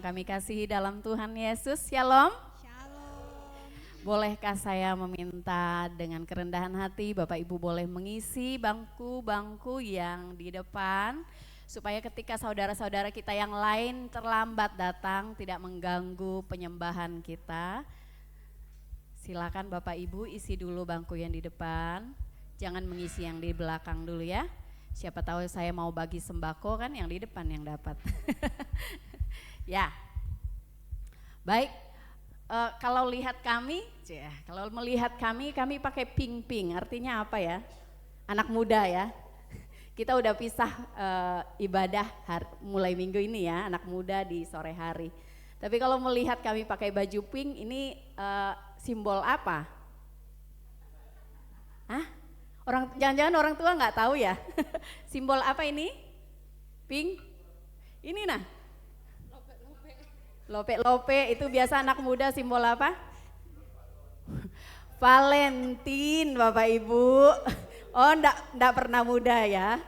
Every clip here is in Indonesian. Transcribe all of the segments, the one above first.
kami kasihi dalam Tuhan Yesus, Shalom. Shalom. Bolehkah saya meminta dengan kerendahan hati Bapak Ibu boleh mengisi bangku-bangku yang di depan, supaya ketika saudara-saudara kita yang lain terlambat datang tidak mengganggu penyembahan kita. Silakan Bapak Ibu isi dulu bangku yang di depan, jangan mengisi yang di belakang dulu ya. Siapa tahu saya mau bagi sembako kan yang di depan yang dapat. Ya, baik. Kalau lihat kami, kalau melihat kami pakai pink-pink. Artinya apa ya? Anak muda ya. Kita udah pisah ibadah mulai minggu ini ya, anak muda di sore hari. Tapi kalau melihat kami pakai baju pink, ini simbol apa? Hah? Jangan-jangan orang tua nggak tahu ya. Simbol apa ini? Pink? Ini nah. Lope itu biasa anak muda simbol apa? Valentine Bapak Ibu. Oh enggak pernah muda ya.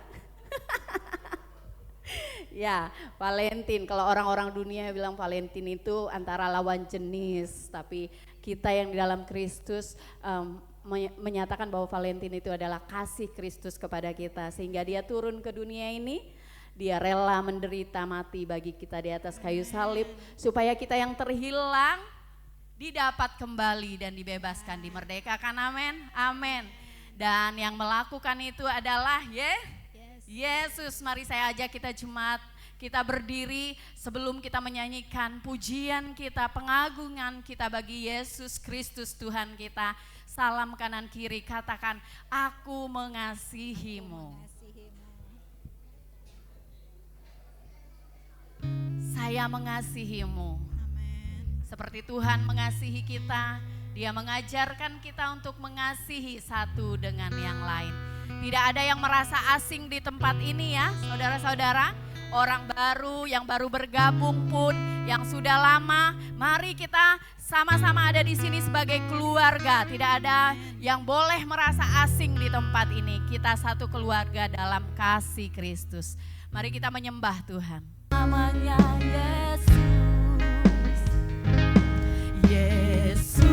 Ya, Valentine. Kalau orang-orang dunia bilang Valentine itu antara lawan jenis, tapi kita yang di dalam Kristus menyatakan bahwa Valentine itu adalah kasih Kristus kepada kita, sehingga dia turun ke dunia ini, dia rela menderita mati bagi kita di atas kayu salib, supaya kita yang terhilang didapat kembali dan dibebaskan, dimerdekakan. Amin, amin. Dan yang melakukan itu adalah Yesus. Mari saya ajak kita jemaat, kita berdiri sebelum kita menyanyikan pujian kita, pengagungan kita bagi Yesus Kristus Tuhan kita. Salam kanan kiri, katakan, aku mengasihimu. Saya mengasihimu. Amen. Seperti Tuhan mengasihi kita, Dia mengajarkan kita untuk mengasihi satu dengan yang lain. Tidak ada yang merasa asing di tempat ini ya, saudara-saudara. Orang baru, yang baru bergabung pun, yang sudah lama, mari kita sama-sama ada di sini sebagai keluarga. Tidak ada yang boleh merasa asing di tempat ini. Kita satu keluarga dalam kasih Kristus. Mari kita menyembah Tuhan. Namanya Yesus. Yesus.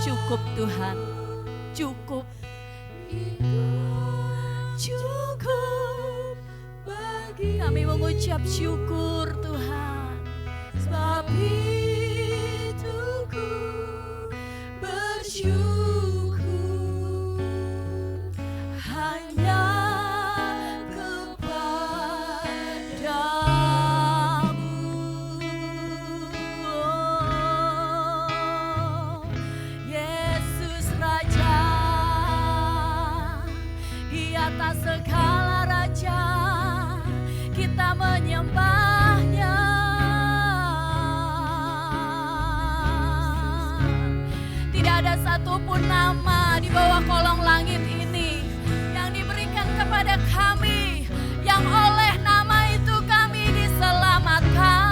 Cukup Tuhan, cukup. Cukup bagi kami mengucap syukur Tuhan. Sebab itu ku bersyukur hanya segala raja kita menyembahnya. Tidak ada satupun nama di bawah kolong langit ini yang diberikan kepada kami yang oleh nama itu kami diselamatkan.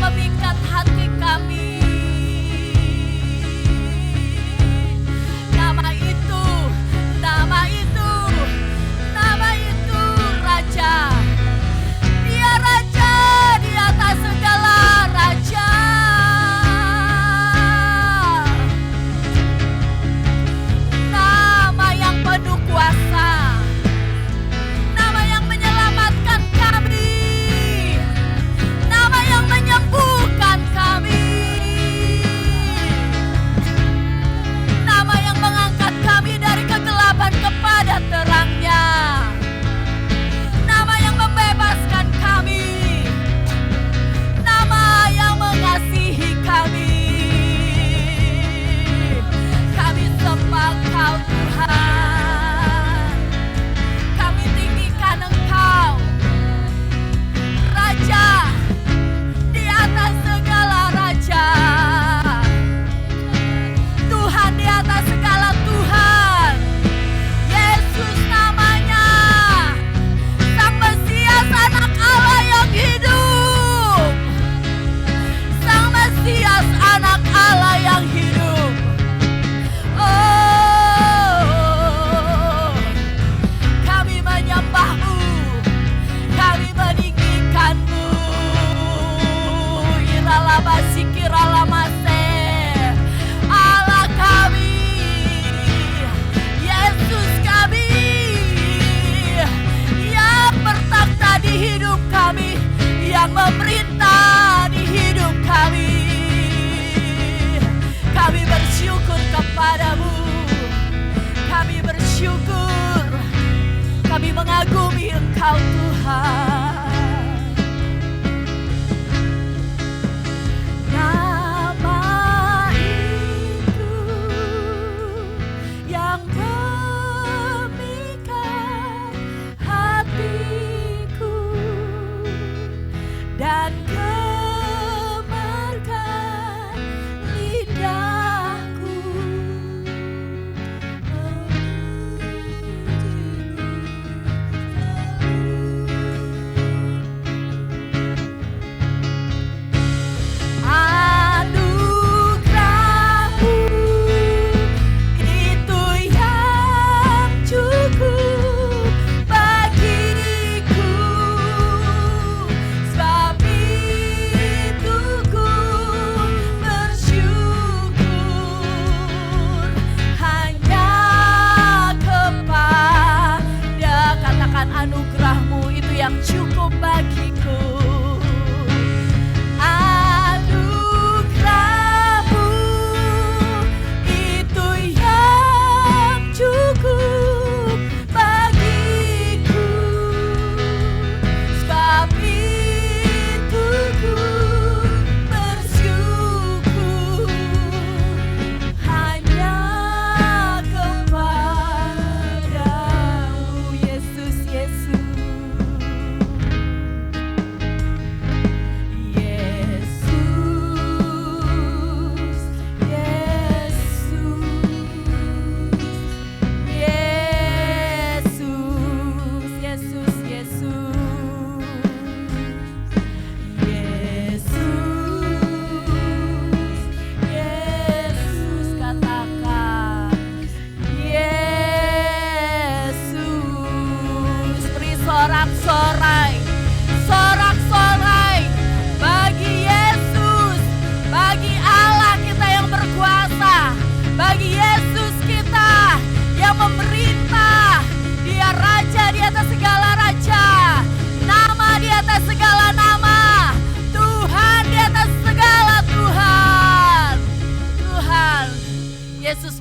Memikat hati kami. Nama itu, nama itu, nama itu Raja. Dia Raja di atas segala raja. Nama yang penuh kuasa. Nama yang menyelamatkan kami. Nama yang menyembuhkan kami. Nama yang mengangkat kami dari kegelapan kepada terangnya. Nama yang membebaskan kami. Nama yang mengasihi kami. Kami sembah Kau Tuhan. Kami tinggikan Engkau Raja di atas segala raja. Tuhan di atas segala Tuhan. Yesus namanya. Sang Mesias anak Allah yang hidup. Sang Mesias anak Allah yang hidup. Oh, kami menyembah-Mu. Kami meninggikan-Mu. Allah kami, Yesus kami, yang bertakhta di hidup kami, yang memerintah di hidup kami. Kami bersyukur kepada-Mu, kami bersyukur, kami mengagumi Engkau Tuhan. Dan gemarkan lidahku memuji-Mu.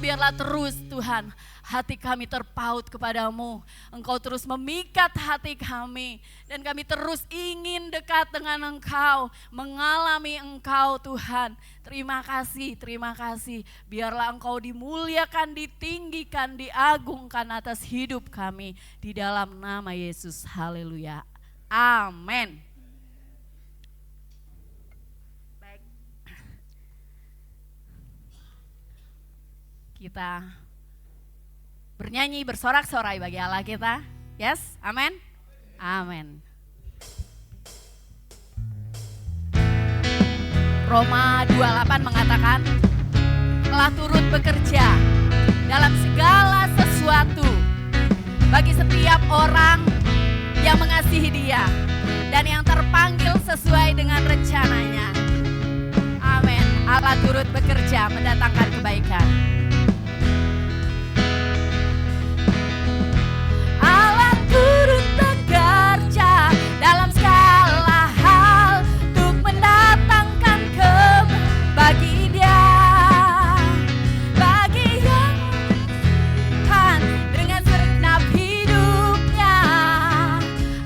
biarlah terus Tuhan hati kami terpaut kepadamu. Engkau terus memikat hati kami. Dan kami terus ingin dekat dengan Engkau. Mengalami Engkau Tuhan. Terima kasih, terima kasih. Biarlah Engkau dimuliakan, ditinggikan, diagungkan atas hidup kami. Di dalam nama Yesus. Haleluya. Amin. Baik. Kita bernyanyi, bersorak-sorai bagi Allah kita. Yes, amin. Amin. Roma 28 mengatakan, telah turut bekerja dalam segala sesuatu bagi setiap orang yang mengasihi Dia dan yang terpanggil sesuai dengan rencananya. Amin. Allah turut bekerja mendatangkan kebaikan. Allah turut bekerja dalam segala hal untuk mendatangkan bagi Dia, bagi yang kan dengan segenap hidupnya.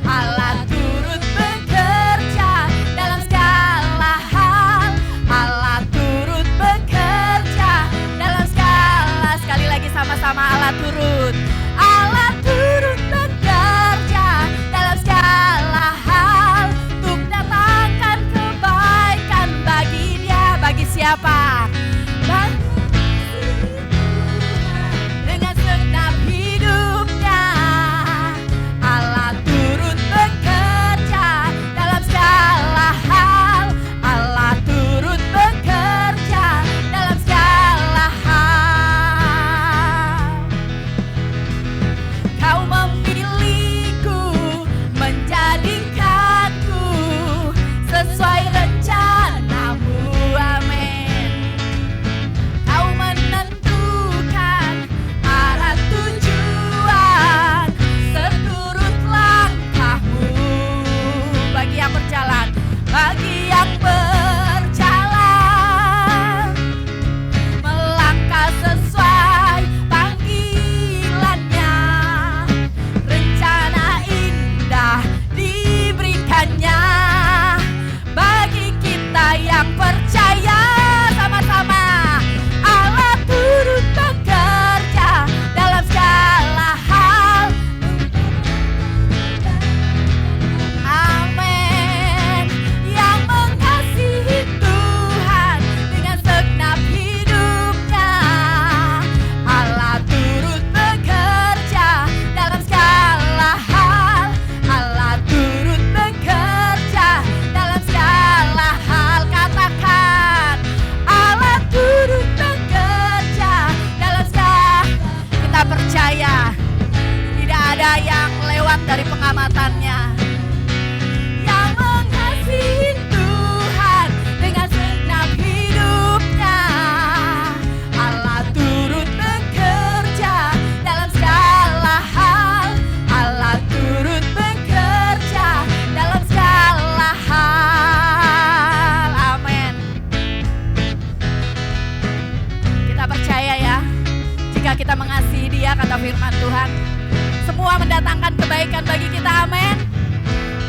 Allah turut bekerja dalam segala hal. Allah turut bekerja dalam segala, sekali lagi sama-sama, Allah turut. Allah turut bekerja dalam segala hal untuk datangkan kebaikan bagi Dia. Bagi siapa? Dengan segenap hidupnya. Allah turut bekerja dalam segala hal. Allah turut bekerja dalam segala hal. Kau memilihku, menjadikanku sesuai rencanamu, amin. Kau menentukan arah tujuan seturut langkahmu. Bagi yang berjalan, bagi yang berjalan, melangkah sesuai panggilannya. Rencana indah diberikannya bagi kita yang percaya. Sama-sama, Allah turut bekerja dalam segala hal. Amin. Yang mengasihi Tuhan dengan segenap hidupnya. Allah turut bekerja dalam segala hal. Allah turut bekerja dalam segala hal. Katakan, Allah turut bekerja dalam segala. Kita percaya tidak ada yang lewat dari pengamatannya. Yang mengasihi Tuhan dengan segenap hidupnya. Allah turut bekerja dalam segala hal. Allah turut bekerja dalam segala hal. Amin. Kita percaya ya, jika kita mengasihi Dia, kata firman Tuhan, semua mendatangkan kebaikan bagi kita. Amin.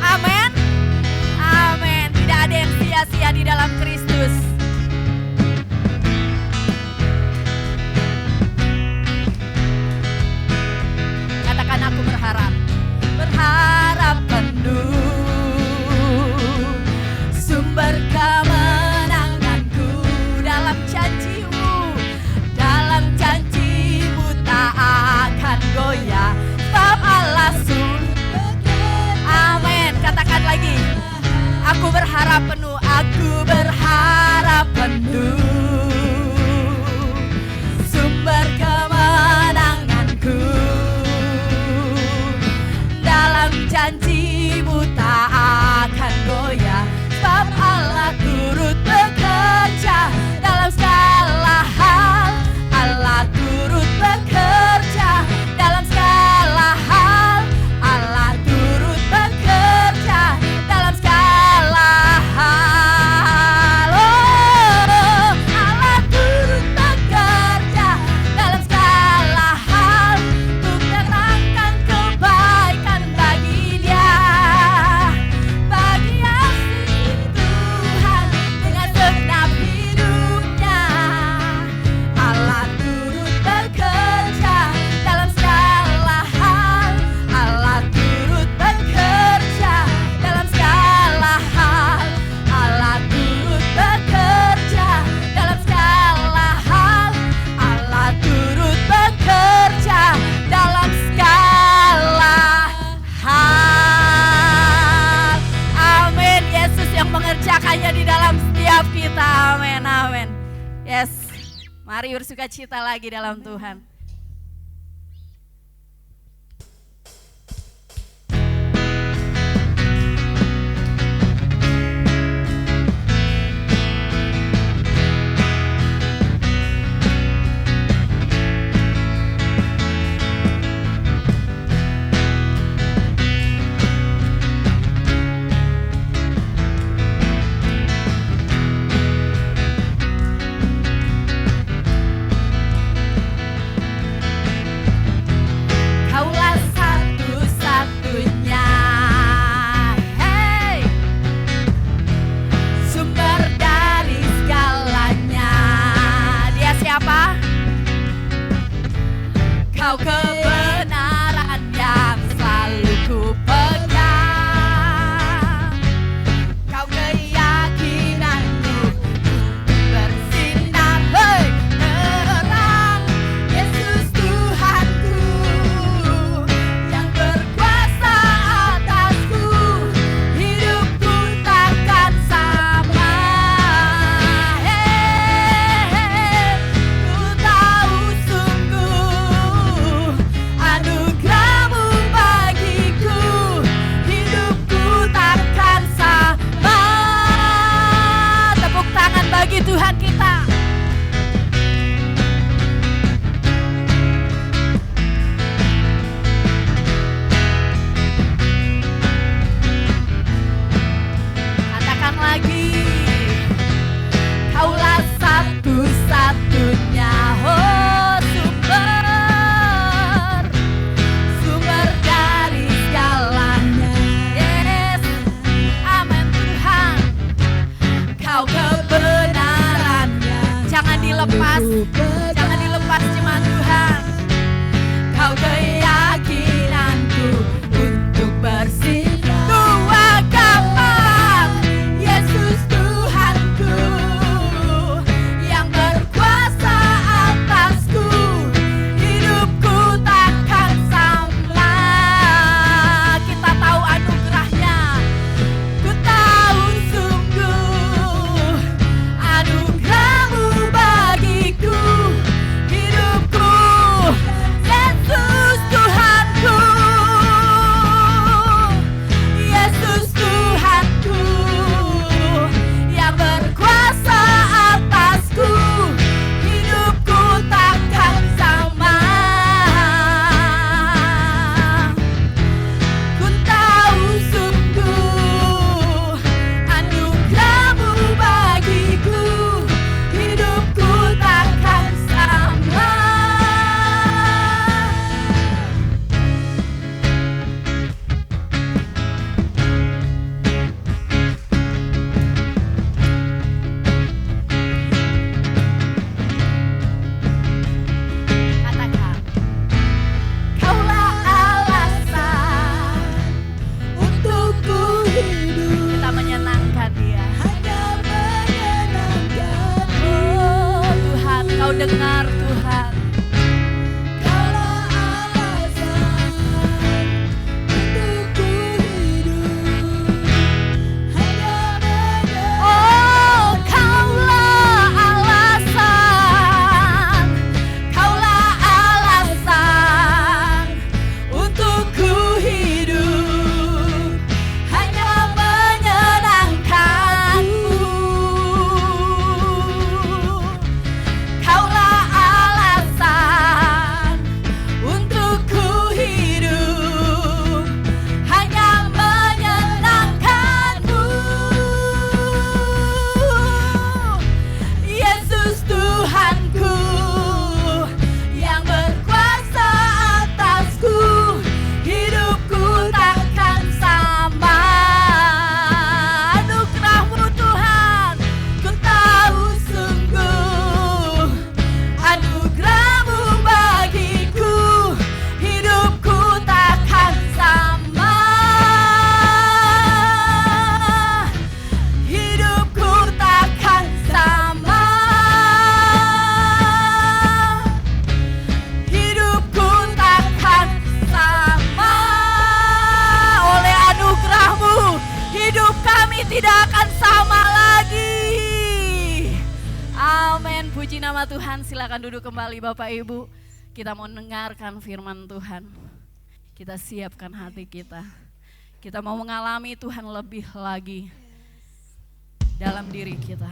Amin. Amin. Tidak ada yang sia-sia di dalam Kristus. Katakan, aku berharap. Berharap penuh sumber kemenanganku dalam janji-Mu. Dalam janji-Mu tak akan goyah, sebab Allah surut. Amin. Katakan lagi, aku berharap penuh. Aku berharap Mari bersuka cita lagi dalam Tuhan. Kau kebenaran yang selalu ku pegang, Kau keyakinanku bersinar terang. Yesus Tuhanku yang berkuasa atasku, hidupku takkan sama. Ku tahu sungguh anugerah-Mu bagiku, hidupku takkan sama. Tepuk tangan bagi Tuhan kita. Katakan lagi, Kaulah satu-satunya sumber dari segalanya. Yes, amin Tuhan. Kau kebenarannya jangan dilepas firman Tuhan. Kau keyakinanku untuk bersinar. Tua gampang, Yesus Tuhanku yang berkuasa atasku, hidupku takkan sama. Kita tahu anugerahnya, ku tahu sungguh anugerah-Mu bagiku, hidupku. Yesus Tuhanku, Yesus Tuhanku yang berkuasa atasku, hidupku takkan sama. Ku tahu sungguh anugerah-Mu bagiku, hidupku takkan sama. Katakan, Kaulah alasan untuk ku hidup. Kita menyenangkan Dia. Hanya menyenangkan. Oh Tuhan, Kau dengar Tuhan. Kaulah alasan untuk ku hidup. Hanya menyenangkan. Oh, Kaulah alasan. Kaulah alasan untuk ku hidup. Hanya menyenangkan-Mu. Kaulah alasan untuk ku hidup. Hanya menyenangkan-Mu. Yesus Tuhanku yang berkuasa atasku, hidupku takkan sama. Anugerah-Mu Tuhan, ku tahu sungguh anugerah-Mu bagiku, hidupku takkan sama. Hidupku takkan sama. Hidupku takkan sama. Oleh anugerah-Mu, hidup kami tidak akan sama lagi. Amin. Puji Puji nama Tuhan, silakan duduk kembali Bapak Ibu. Kita mau mendengarkan firman Tuhan. Kita siapkan hati kita. Kita mau mengalami Tuhan lebih lagi dalam diri kita.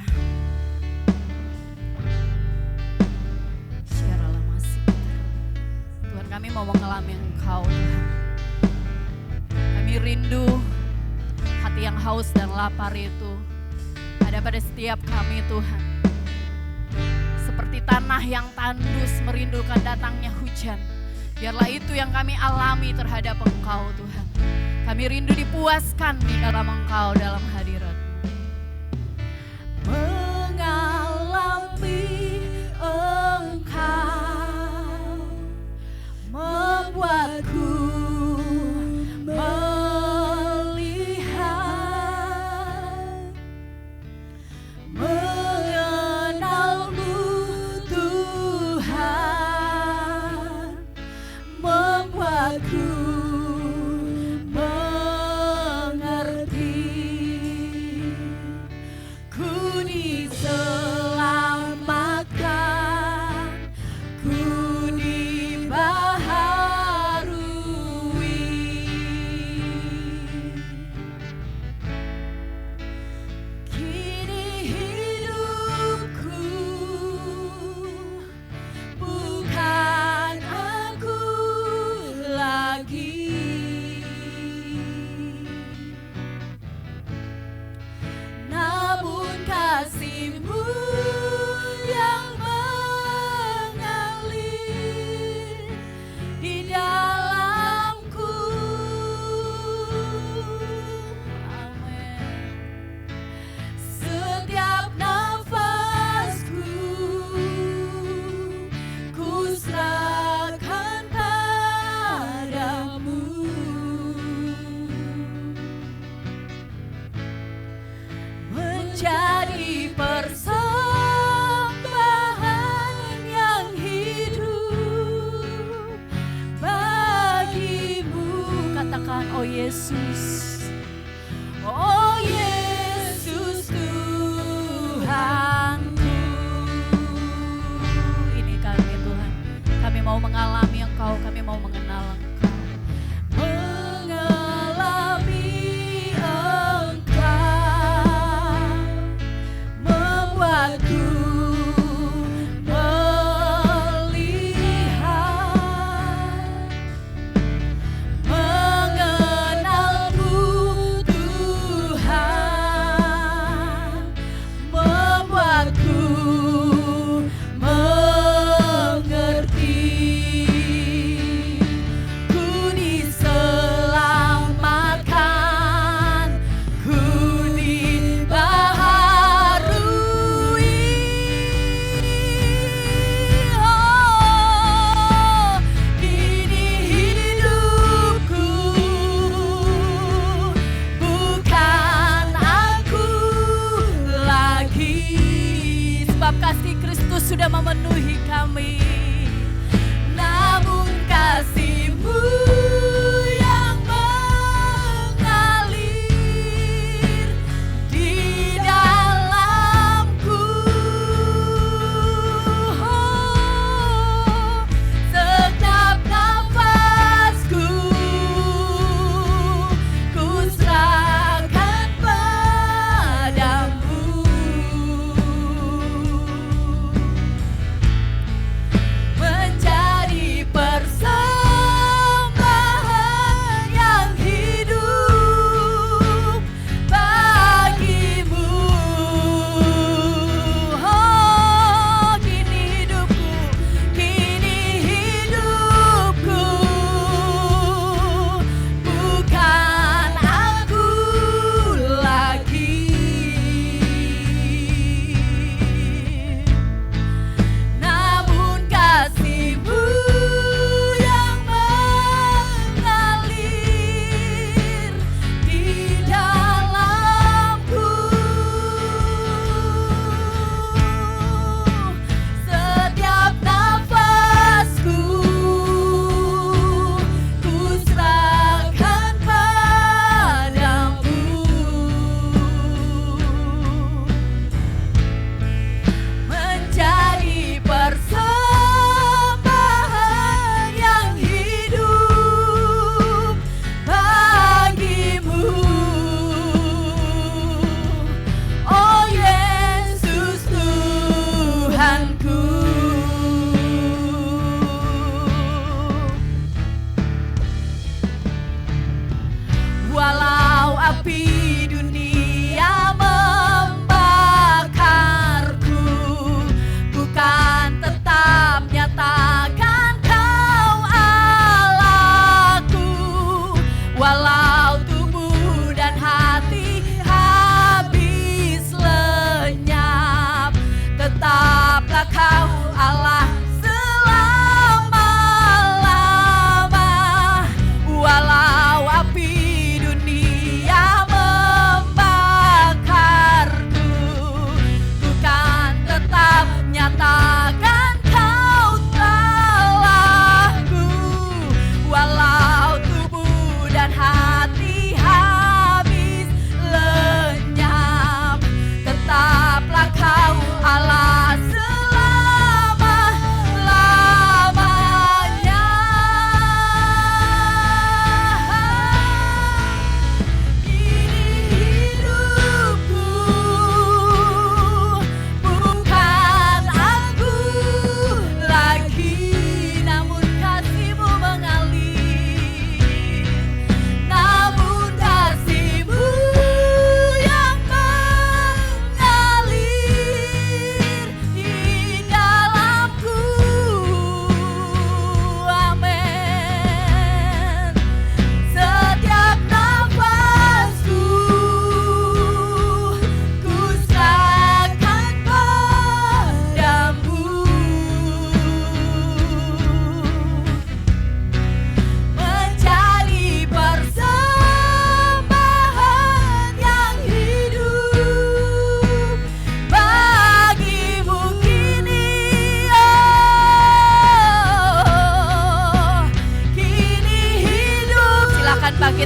Tuhan, kami mau mengalami Engkau Tuhan. Kami rindu hati yang haus dan lapar itu ada pada setiap kami Tuhan. Seperti tanah yang tandus merindukan datangnya hujan. Biarlah itu yang kami alami terhadap Engkau Tuhan. Kami rindu dipuaskan di dalam Engkau, dalam hadirat-Mu. Mengalami Engkau membuatku jadi persembahan yang hidup bagimu. Katakan, oh Yesus, oh Yesus Tuhanku. Ini kami Tuhan, kami mau mengalami Engkau, kami mau mengenal Engkau.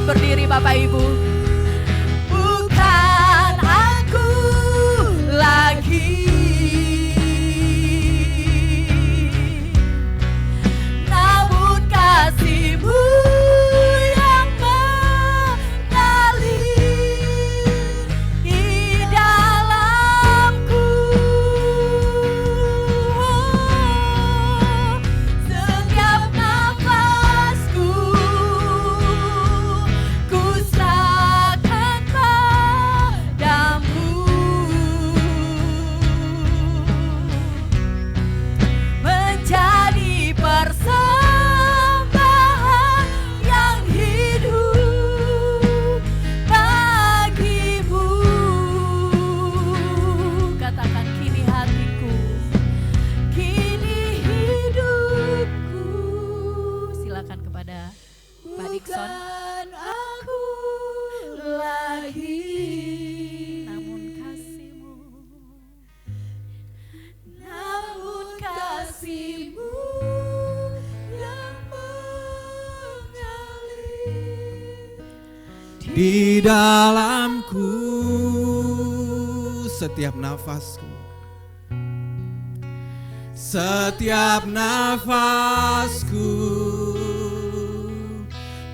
berdiri Bapak Ibu. Bukan aku lagi, namun kasih-Mu yang mengalir di dalamku. Setiap nafasku ku serahkan padamu, menjadi persembahan yang hidup bagimu. Katakan, kini hatiku, kini hidupku. Silakan kepada Pak Dikson. Bukan aku lagi, namun kasih-Mu, namun kasih-Mu yang mengalir Di dalamku setiap nafasku, setiap nafasku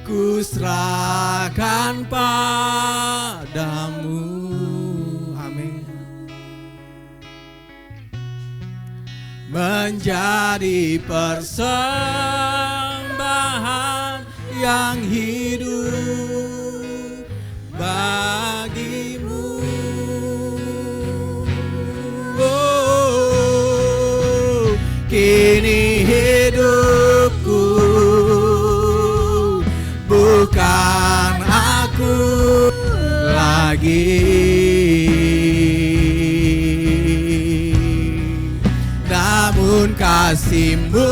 ku serahkan padamu. Amin. Menjadi persembahan yang hidup bagimu. Oh, kini hidupku bukan aku lagi, namun kasih-Mu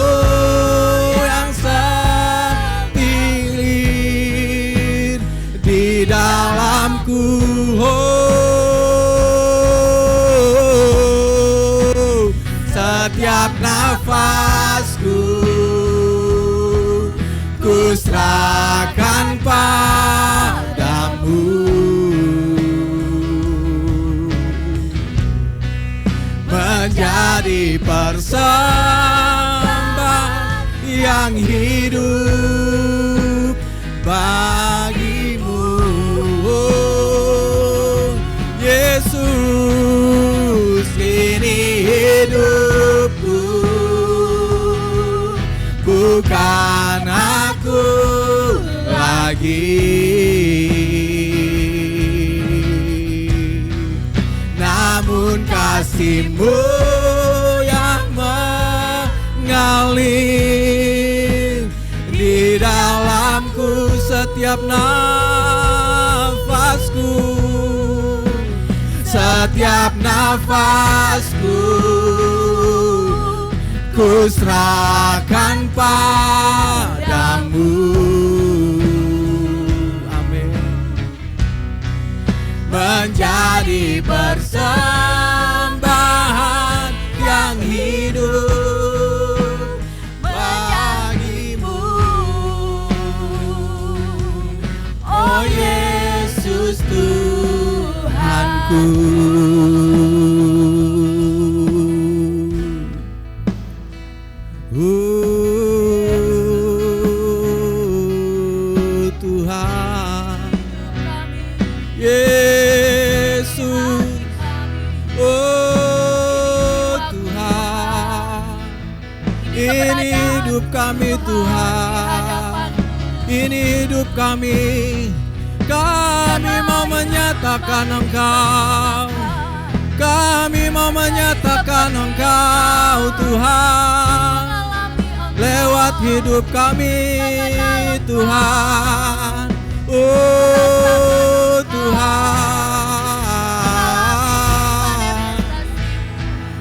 yang setir di dalamku. Oh, setiap nafasku ku serahkan padamu, menjadi persembahan yang hidup bagimu. Oh, Yesus, kini hidupku bukan aku lagi, namun kasih-Mu yang mengalir di dalamku. Setiap nafasku, setiap nafasku ku serahkan padamu. Amin. Menjadi persembahan yang hidup bagimu. Oh Yesus Tuhanku. Tuhan Yesus, oh Tuhan, ini hidup kami Tuhan, ini hidup kami. Kami mau menyatakan Engkau, kami mau menyatakan Engkau Tuhan, lewat hidup kami Tuhan. Oh Tuhan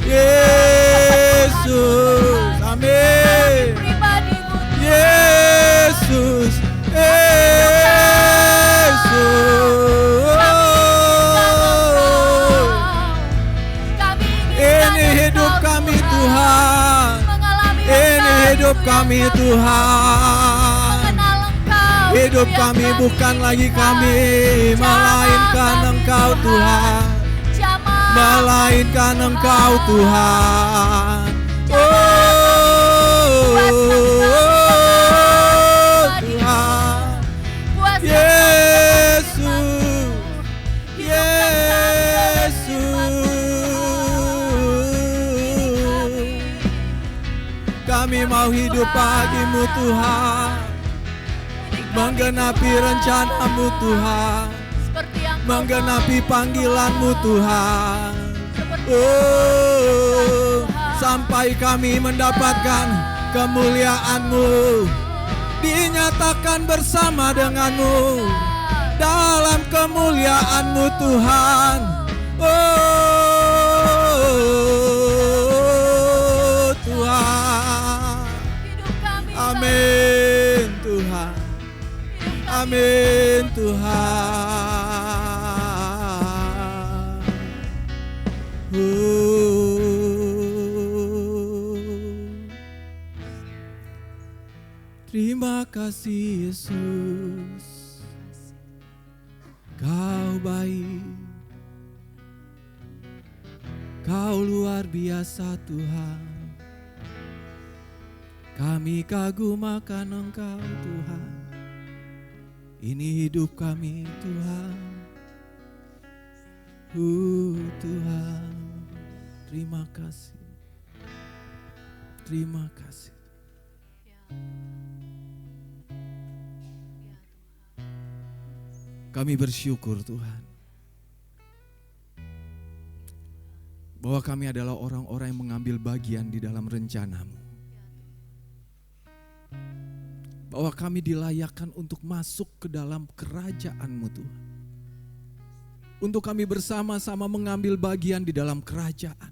Yesus, amin. Yesus, ini hidup kami Tuhan, ini hidup kami Tuhan. Hidup kami bukan lagi kami, melainkan Engkau Tuhan. Melainkan Engkau Tuhan. Tuhan. Yesus. Kami mau hidup bagimu Tuhan, menggenapi rencana-Mu Tuhan, menggenapi panggilan-Mu Tuhan. Sampai kami mendapatkan kemuliaan-Mu, dinyatakan bersama dengan-Mu dalam kemuliaan-Mu Tuhan. Tuhan. Amin Tuhan. Amin Tuhan. Terima kasih Yesus. Kau baik. Kau luar biasa Tuhan. Kami kagum akan Engkau Tuhan. Ini hidup kami Tuhan. Tuhan, terima kasih. Terima kasih. Kami bersyukur Tuhan, bahwa kami adalah orang-orang yang mengambil bagian di dalam rencana-Mu. Bahwa kami dilayakkan untuk masuk ke dalam kerajaan-Mu Tuhan. Untuk kami bersama-sama mengambil bagian di dalam kerajaan.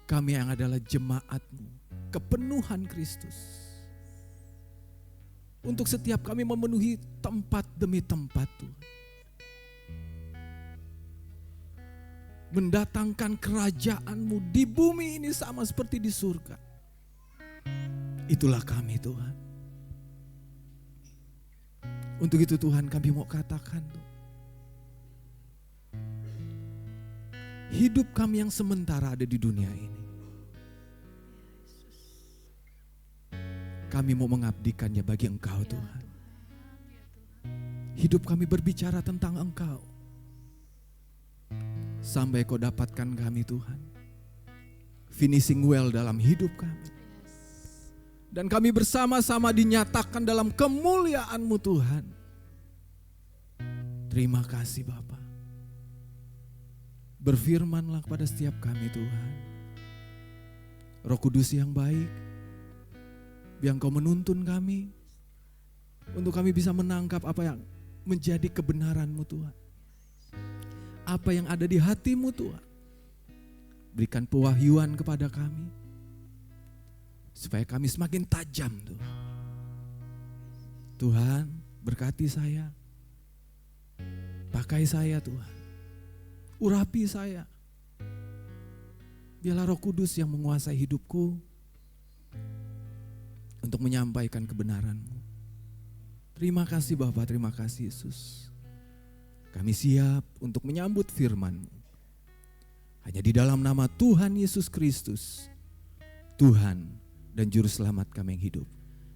Kami yang adalah jemaat-Mu, kepenuhan Kristus. Untuk setiap kami memenuhi tempat demi tempat Tuhan. Mendatangkan kerajaan-Mu di bumi ini sama seperti di surga. Itulah kami Tuhan. Untuk itu Tuhan kami mau katakan Tuhan, hidup kami yang sementara ada di dunia ini, kami mau mengabdikannya bagi Engkau Tuhan. Hidup kami berbicara tentang Engkau. Sampai Kau dapatkan kami Tuhan. Finishing well dalam hidup kami. Dan kami bersama-sama dinyatakan dalam kemuliaan-Mu Tuhan. Terima kasih Bapa. Berfirmanlah kepada setiap kami Tuhan. Roh Kudus yang baik, biar Engkau menuntun kami, untuk kami bisa menangkap apa yang menjadi kebenaran-Mu Tuhan. Apa yang ada di hati-Mu Tuhan. Berikan pewahyuan kepada kami. Supaya kami semakin tajam Tuhan. Tuhan berkati saya. Pakai saya Tuhan. Urapi saya. Biarlah Roh Kudus yang menguasai hidupku. Untuk menyampaikan kebenaran-Mu. Terima kasih Bapa, terima kasih Yesus. Kami siap untuk menyambut firman-Mu. Hanya di dalam nama Tuhan Yesus Kristus. Tuhan dan Juru Selamat kami yang hidup.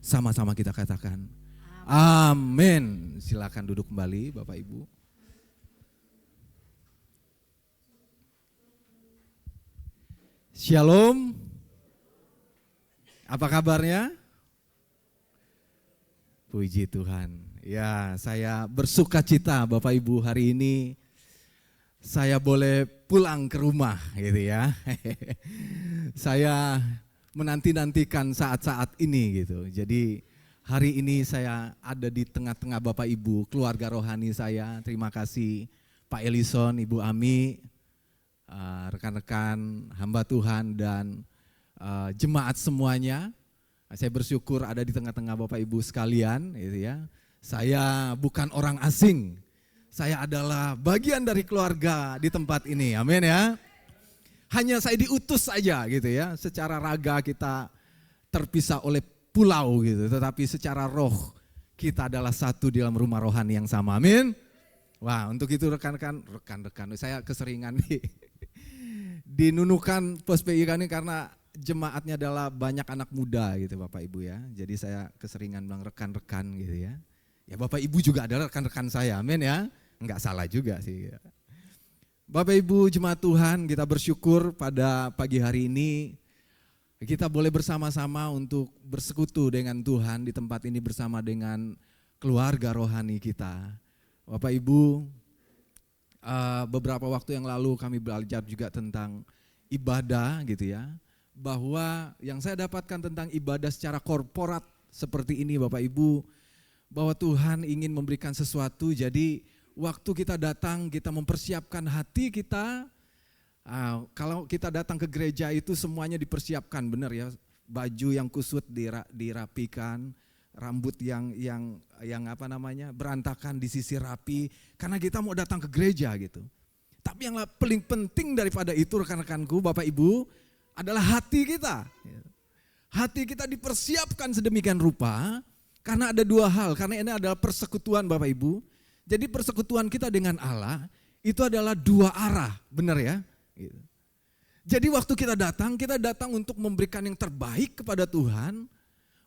Sama-sama kita katakan amin. Silakan duduk kembali Bapak Ibu. Shalom. Apa kabarnya? Puji Tuhan. Ya, saya bersuka cita Bapak Ibu hari ini saya boleh pulang ke rumah gitu ya. Saya menanti-nantikan saat-saat ini gitu. Jadi hari ini saya ada di tengah-tengah Bapak Ibu, keluarga rohani saya. Terima kasih Pak Elison, Ibu Ami, rekan-rekan hamba Tuhan dan jemaat semuanya. Saya bersyukur ada di tengah-tengah Bapak Ibu sekalian gitu ya. Saya bukan orang asing. Saya adalah bagian dari keluarga di tempat ini. Amin ya. Hanya saya diutus saja gitu ya. Secara raga kita terpisah oleh pulau gitu, tetapi secara roh kita adalah satu di dalam rumah rohani yang sama. Amin. Wah, untuk itu rekan-rekan, saya keseringan di Nunukan Pos PIK ini karena jemaatnya adalah banyak anak muda gitu Bapak Ibu ya. Jadi saya keseringan bilang rekan-rekan gitu ya. Ya Bapak Ibu juga adalah rekan-rekan saya, amin ya. Enggak salah juga sih. Bapak Ibu jemaat Tuhan, kita bersyukur pada pagi hari ini kita boleh bersama-sama untuk bersekutu dengan Tuhan di tempat ini bersama dengan keluarga rohani kita. Bapak Ibu, beberapa waktu yang lalu kami belajar juga tentang ibadah gitu ya. Bahwa yang saya dapatkan tentang ibadah secara korporat seperti ini Bapak Ibu, bahwa Tuhan ingin memberikan sesuatu, jadi waktu kita datang kita mempersiapkan hati kita. Kalau kita datang ke gereja itu semuanya dipersiapkan, benar ya, baju yang kusut dirapikan, rambut yang berantakan disisir rapi, karena kita mau datang ke gereja gitu. Tapi yang paling penting daripada itu rekan-rekanku, Bapak Ibu, adalah hati kita. Hati kita dipersiapkan sedemikian rupa, karena ada dua hal, karena ini adalah persekutuan Bapak Ibu. Jadi persekutuan kita dengan Allah itu adalah dua arah, benar ya? Jadi waktu kita datang untuk memberikan yang terbaik kepada Tuhan,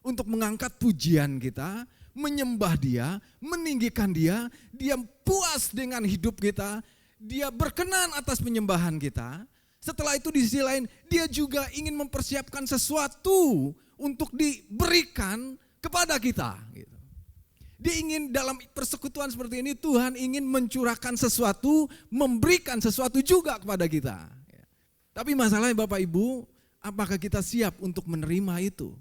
untuk mengangkat pujian kita, menyembah Dia, meninggikan Dia, Dia puas dengan hidup kita, Dia berkenan atas penyembahan kita. Setelah itu di sisi lain Dia juga ingin mempersiapkan sesuatu untuk diberikan kepada kita. Dia ingin dalam persekutuan seperti ini Tuhan ingin mencurahkan sesuatu, memberikan sesuatu juga kepada kita. Tapi masalahnya Bapak Ibu, apakah kita siap untuk menerima itu?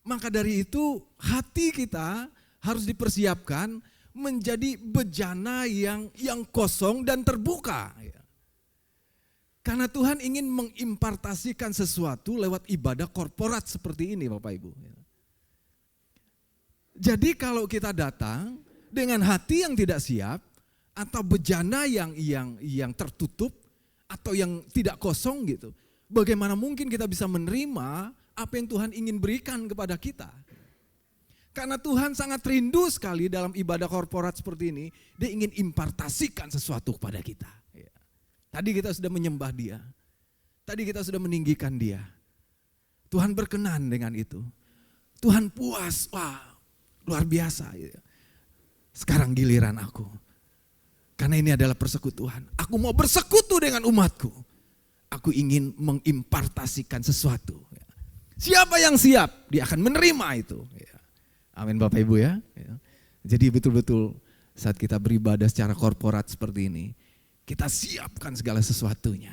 Maka dari itu hati kita harus dipersiapkan menjadi bejana yang kosong dan terbuka. Karena Tuhan ingin mengimpartasikan sesuatu lewat ibadah korporat seperti ini Bapak Ibu. Jadi kalau kita datang dengan hati yang tidak siap atau bejana yang tertutup atau yang tidak kosong gitu, bagaimana mungkin kita bisa menerima apa yang Tuhan ingin berikan kepada kita? Karena Tuhan sangat rindu sekali dalam ibadah korporat seperti ini, Dia ingin impartasikan sesuatu kepada kita. Tadi kita sudah menyembah Dia, tadi kita sudah meninggikan Dia. Tuhan berkenan dengan itu. Tuhan puas, wah luar biasa. Sekarang giliran aku. Karena ini adalah persekutuan. Aku mau bersekutu dengan umatku. Aku ingin mengimpartasikan sesuatu. Siapa yang siap, dia akan menerima itu. Amin Bapak Ibu ya. Jadi betul-betul saat kita beribadah secara korporat seperti ini, kita siapkan segala sesuatunya.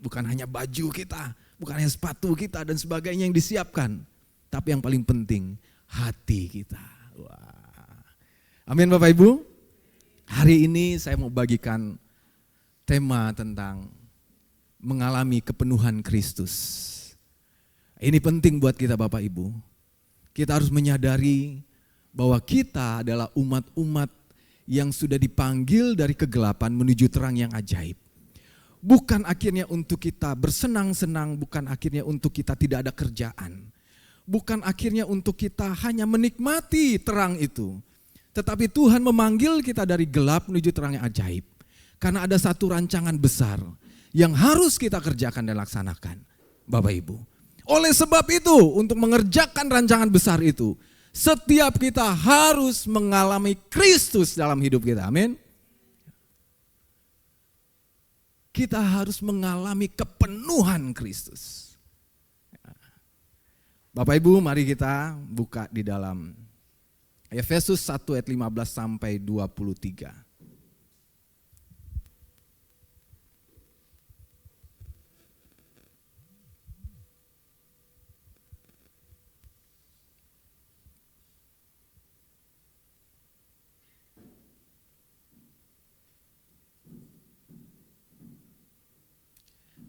Bukan hanya baju kita, bukan hanya sepatu kita dan sebagainya yang disiapkan. Tapi yang paling penting, hati kita. Wah. Amin Bapak Ibu. Hari ini saya mau bagikan tema tentang mengalami kepenuhan Kristus. Ini penting buat kita Bapak Ibu. Kita harus menyadari bahwa kita adalah umat-umat yang sudah dipanggil dari kegelapan menuju terang yang ajaib. Bukan akhirnya untuk kita bersenang-senang, bukan akhirnya untuk kita tidak ada kerjaan. Bukan akhirnya untuk kita hanya menikmati terang itu. Tetapi Tuhan memanggil kita dari gelap menuju terang yang ajaib. Karena ada satu rancangan besar yang harus kita kerjakan dan laksanakan. Bapak Ibu. Oleh sebab itu, untuk mengerjakan rancangan besar itu, setiap kita harus mengalami Kristus dalam hidup kita. Amin. Kita harus mengalami kepenuhan Kristus. Bapak Ibu, mari kita buka di dalam Efesus 1 ayat 15 sampai 23.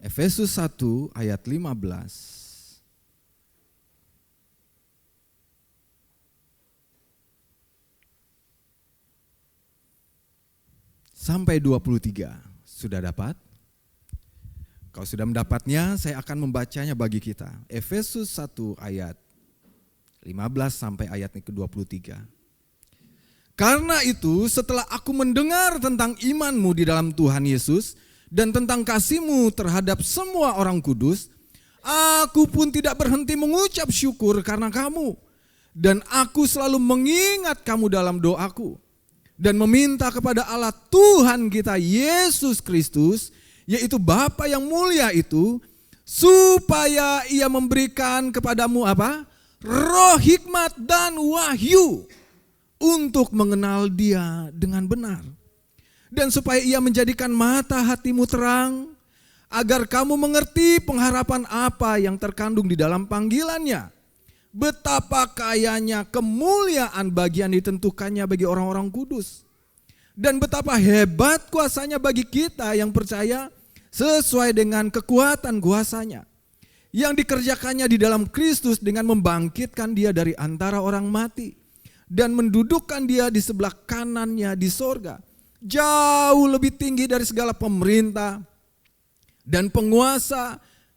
Efesus 1 ayat 15 sampai 23. Sudah dapat? Kalau sudah mendapatnya, saya akan membacanya bagi kita. Efesus 1 ayat 15 sampai ayat ke-23. Karena itu setelah aku mendengar tentang imanmu di dalam Tuhan Yesus dan tentang kasihmu terhadap semua orang kudus, aku pun tidak berhenti mengucap syukur karena kamu. Dan aku selalu mengingat kamu dalam doaku. Dan meminta kepada Allah Tuhan kita Yesus Kristus, yaitu Bapa yang mulia itu, supaya Ia memberikan kepadamu apa? Roh hikmat dan wahyu untuk mengenal Dia dengan benar. Dan supaya Ia menjadikan mata hatimu terang, agar kamu mengerti pengharapan apa yang terkandung di dalam panggilannya. Betapa kayanya kemuliaan bagi yang ditentukannya bagi orang-orang kudus. Dan betapa hebat kuasanya bagi kita yang percaya sesuai dengan kekuatan kuasanya. Yang dikerjakannya di dalam Kristus dengan membangkitkan Dia dari antara orang mati. Dan mendudukkan Dia di sebelah kanannya di sorga. Jauh lebih tinggi dari segala pemerintah dan penguasa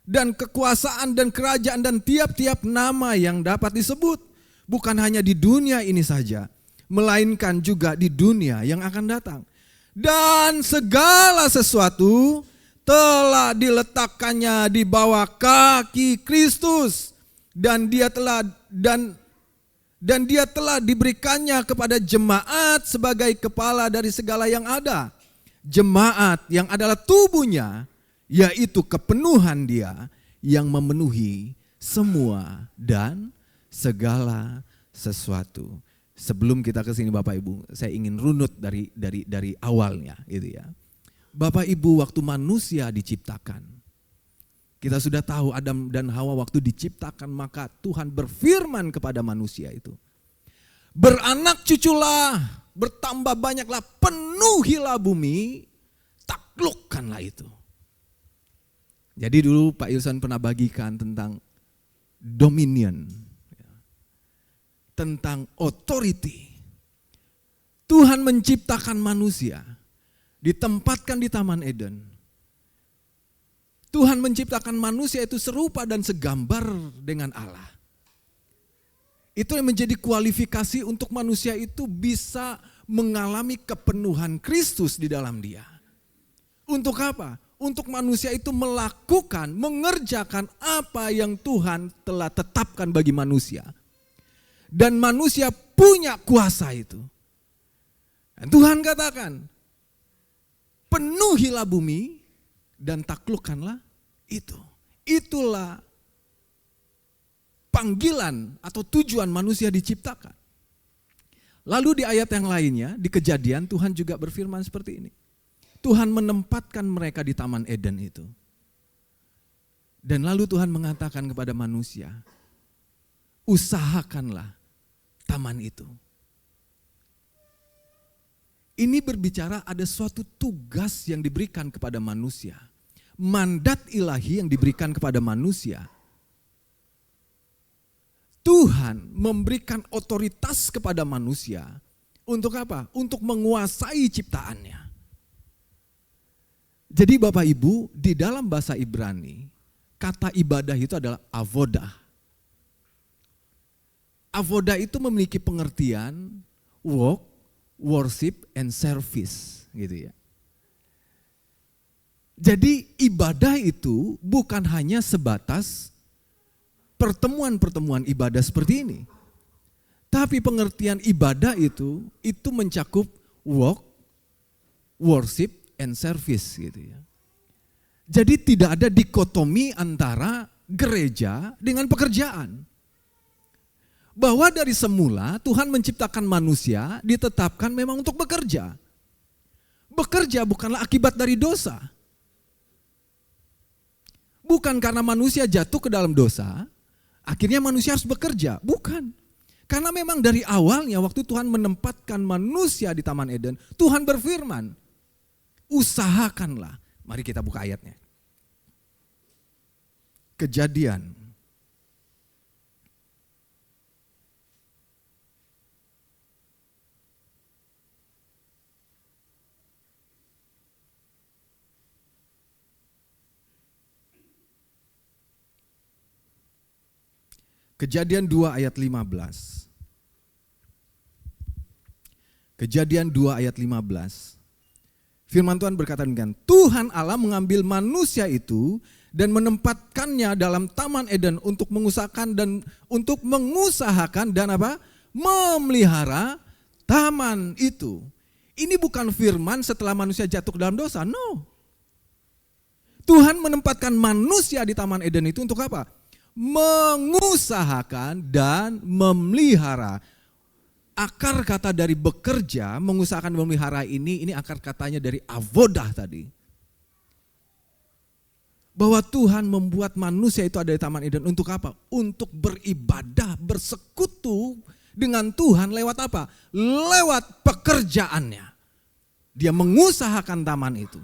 dan kekuasaan dan kerajaan dan tiap-tiap nama yang dapat disebut. Bukan hanya di dunia ini saja, melainkan juga di dunia yang akan datang. Dan segala sesuatu telah diletakkannya di bawah kaki Kristus. Dan dia telah diberikannya kepada jemaat sebagai kepala dari segala yang ada. Jemaat yang adalah tubuhnya, yaitu kepenuhan Dia yang memenuhi semua dan segala sesuatu. Sebelum kita ke sini Bapak Ibu, saya ingin runut dari awalnya gitu ya. Bapak Ibu, waktu manusia diciptakan, kita sudah tahu Adam dan Hawa waktu diciptakan, maka Tuhan berfirman kepada manusia itu, beranak cuculah, bertambah banyaklah, penuhilah bumi, taklukkanlah itu. Jadi dulu Pak Ilson pernah bagikan tentang dominion, tentang authority. Tuhan menciptakan manusia, ditempatkan di Taman Eden. Tuhan menciptakan manusia itu serupa dan segambar dengan Allah. Itu yang menjadi kualifikasi untuk manusia itu bisa mengalami kepenuhan Kristus di dalam dia. Untuk apa? Untuk manusia itu melakukan, mengerjakan apa yang Tuhan telah tetapkan bagi manusia. Dan manusia punya kuasa itu. Dan Tuhan katakan, penuhilah bumi dan taklukkanlah itu. Itulah panggilan atau tujuan manusia diciptakan. Lalu di ayat yang lainnya, di Kejadian Tuhan juga berfirman seperti ini. Tuhan menempatkan mereka di Taman Eden itu. Dan lalu Tuhan mengatakan kepada manusia, usahakanlah taman itu. Ini berbicara ada suatu tugas yang diberikan kepada manusia. Mandat ilahi yang diberikan kepada manusia. Tuhan memberikan otoritas kepada manusia. Untuk apa? Untuk menguasai ciptaannya. Jadi Bapak Ibu, di dalam bahasa Ibrani, kata ibadah itu adalah avodah. Avodah itu memiliki pengertian work, worship, and service, gitu ya. Jadi ibadah itu bukan hanya sebatas pertemuan-pertemuan ibadah seperti ini. Tapi pengertian ibadah itu mencakup work, worship, and service gitu ya. Jadi tidak ada dikotomi antara gereja dengan pekerjaan. Bahwa dari semula Tuhan menciptakan manusia ditetapkan memang untuk bekerja. Bekerja bukanlah akibat dari dosa. Bukan karena manusia jatuh ke dalam dosa, akhirnya manusia harus bekerja. Bukan. Karena memang dari awalnya waktu Tuhan menempatkan manusia di Taman Eden, Tuhan berfirman, usahakanlah. Mari kita buka ayatnya. Kejadian. Kejadian 2 ayat 15. Kejadian 2 ayat 15. Firman Tuhan berkata demikian, Tuhan Allah mengambil manusia itu dan menempatkannya dalam Taman Eden untuk mengusahakan dan apa? Memelihara taman itu. Ini bukan firman setelah manusia jatuh ke dalam dosa, no. Tuhan menempatkan manusia di Taman Eden itu untuk apa? Mengusahakan dan memelihara. Akar kata dari bekerja, mengusahakan memelihara ini akar katanya dari avodah tadi. Bahwa Tuhan membuat manusia itu ada di Taman Eden untuk apa? Untuk beribadah, bersekutu dengan Tuhan lewat apa? Lewat pekerjaannya. Dia mengusahakan taman itu.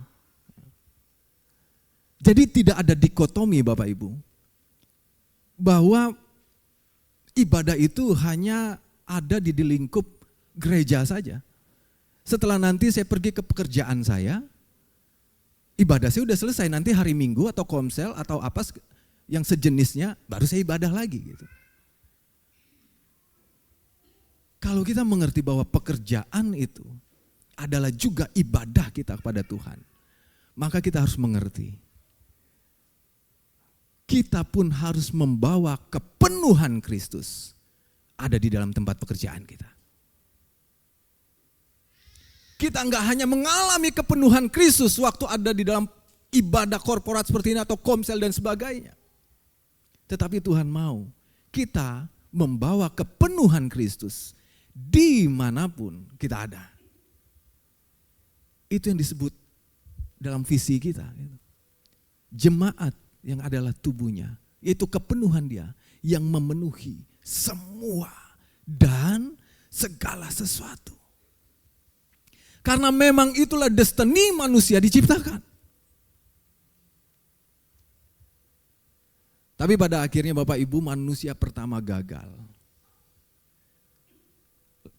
Jadi tidak ada dikotomi Bapak Ibu. Bahwa ibadah itu hanya ada di lingkup gereja saja. Setelah nanti saya pergi ke pekerjaan saya, ibadah saya udah selesai, nanti hari Minggu atau komsel atau apa yang sejenisnya baru saya ibadah lagi gitu. Kalau kita mengerti bahwa pekerjaan itu adalah juga ibadah kita kepada Tuhan, maka kita harus mengerti. Kita pun harus membawa kepenuhan Kristus ada di dalam tempat pekerjaan kita. Kita enggak hanya mengalami kepenuhan Kristus waktu ada di dalam ibadah korporat seperti ini atau komsel dan sebagainya. Tetapi Tuhan mau kita membawa kepenuhan Kristus dimanapun kita ada. Itu yang disebut dalam visi kita. Jemaat yang adalah tubuhnya, yaitu kepenuhan dia yang memenuhi semua dan segala sesuatu. Karena memang itulah destiny manusia diciptakan. Tapi pada akhirnya Bapak Ibu, manusia pertama gagal.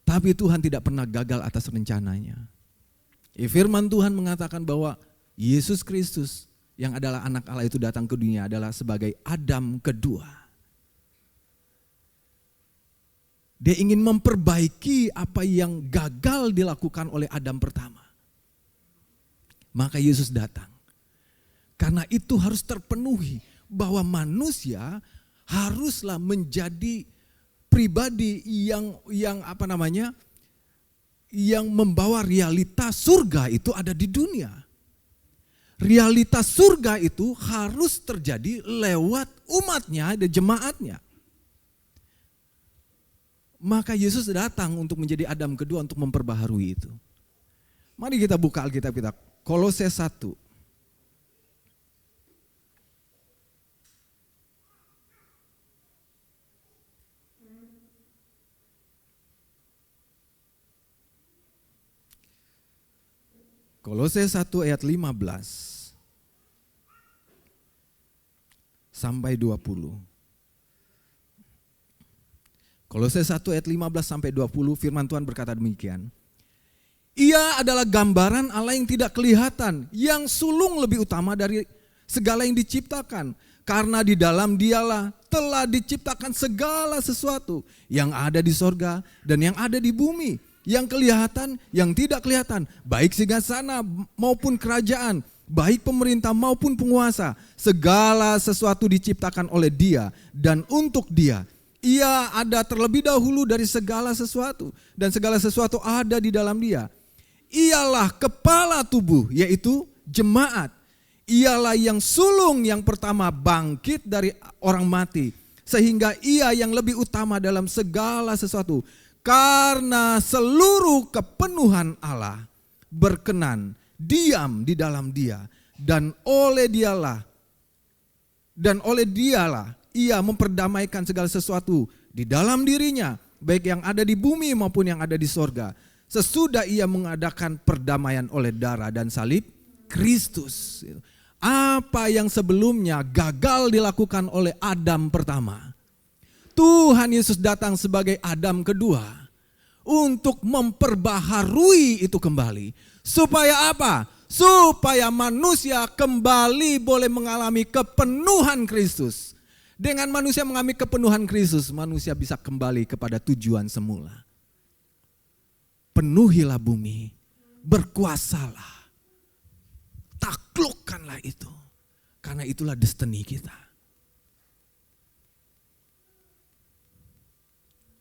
Tapi Tuhan tidak pernah gagal atas rencananya. Firman Tuhan mengatakan bahwa Yesus Kristus yang adalah anak Allah itu datang ke dunia adalah sebagai Adam kedua. Dia ingin memperbaiki apa yang gagal dilakukan oleh Adam pertama. Maka Yesus datang. Karena itu harus terpenuhi bahwa manusia haruslah menjadi pribadi yang membawa realitas surga itu ada di dunia. Realitas surga itu harus terjadi lewat umatnya dan jemaatnya. Maka Yesus datang untuk menjadi Adam kedua untuk memperbaharui itu. Mari kita buka Alkitab kita, Kolose 1. Kolose 1 ayat 15 sampai 20. Kolose 1 ayat 15 sampai 20 firman Tuhan berkata demikian. Ia adalah gambaran Allah yang tidak kelihatan, yang sulung lebih utama dari segala yang diciptakan. Karena di dalam dialah telah diciptakan segala sesuatu yang ada di sorga dan yang ada di bumi. Yang kelihatan, yang tidak kelihatan, baik singgasana maupun kerajaan, baik pemerintah maupun penguasa. Segala sesuatu diciptakan oleh Dia dan untuk Dia. Ia ada terlebih dahulu dari segala sesuatu dan segala sesuatu ada di dalam Dia. Ialah kepala tubuh, yaitu jemaat. Ialah yang sulung yang pertama bangkit dari orang mati, sehingga ia yang lebih utama dalam segala sesuatu. Karena seluruh kepenuhan Allah berkenan diam di dalam Dia, dan oleh Dialah ia memperdamaikan segala sesuatu di dalam dirinya, baik yang ada di bumi maupun yang ada di sorga. Sesudah ia mengadakan perdamaian oleh darah dan salib Kristus. Apa yang sebelumnya gagal dilakukan oleh Adam pertama, Tuhan Yesus datang sebagai Adam kedua untuk memperbaharui itu kembali. Supaya apa? Supaya manusia kembali boleh mengalami kepenuhan Kristus. Dengan manusia mengalami kepenuhan Kristus, manusia bisa kembali kepada tujuan semula. Penuhilah bumi, berkuasalah, taklukkanlah itu. Karena itulah destiny kita.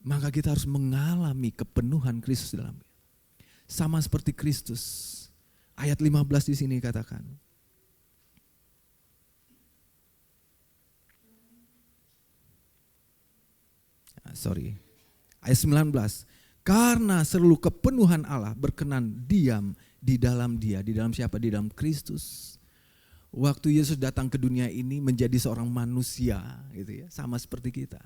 Maka kita harus mengalami kepenuhan Kristus dalam kita. Sama seperti Kristus. Ayat 15 di sini katakan. Ayat 19. Karena seluruh kepenuhan Allah berkenan diam di dalam Dia. Di dalam siapa? Di dalam Kristus. Waktu Yesus datang ke dunia ini menjadi seorang manusia, gitu ya, sama seperti kita.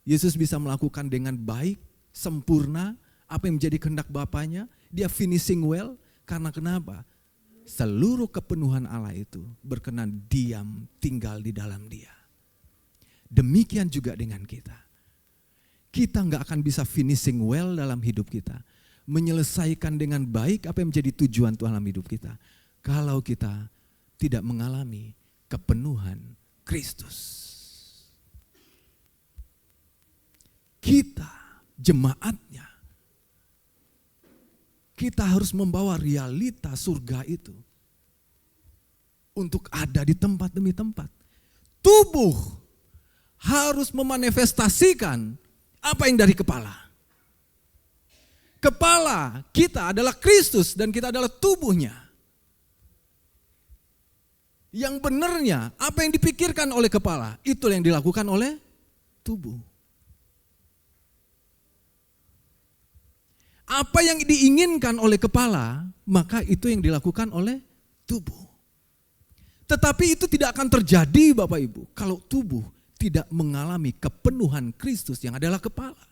Yesus bisa melakukan dengan baik, sempurna, apa yang menjadi kehendak Bapanya. Dia finishing well, karena kenapa? Seluruh kepenuhan Allah itu berkenan diam tinggal di dalam Dia. Demikian juga dengan kita. Kita nggak akan bisa finishing well dalam hidup kita. Menyelesaikan dengan baik apa yang menjadi tujuan Tuhan dalam hidup kita. Kalau kita tidak mengalami kepenuhan Kristus. Kita, jemaatnya, kita harus membawa realita surga itu. Untuk ada di tempat demi tempat. Tubuh harus memanifestasikan apa yang dari kepala. Kepala kita adalah Kristus dan kita adalah tubuhnya. Yang benarnya, apa yang dipikirkan oleh kepala, itu yang dilakukan oleh tubuh. Apa yang diinginkan oleh kepala, maka itu yang dilakukan oleh tubuh. Tetapi itu tidak akan terjadi Bapak Ibu, kalau tubuh tidak mengalami kepenuhan Kristus yang adalah kepala.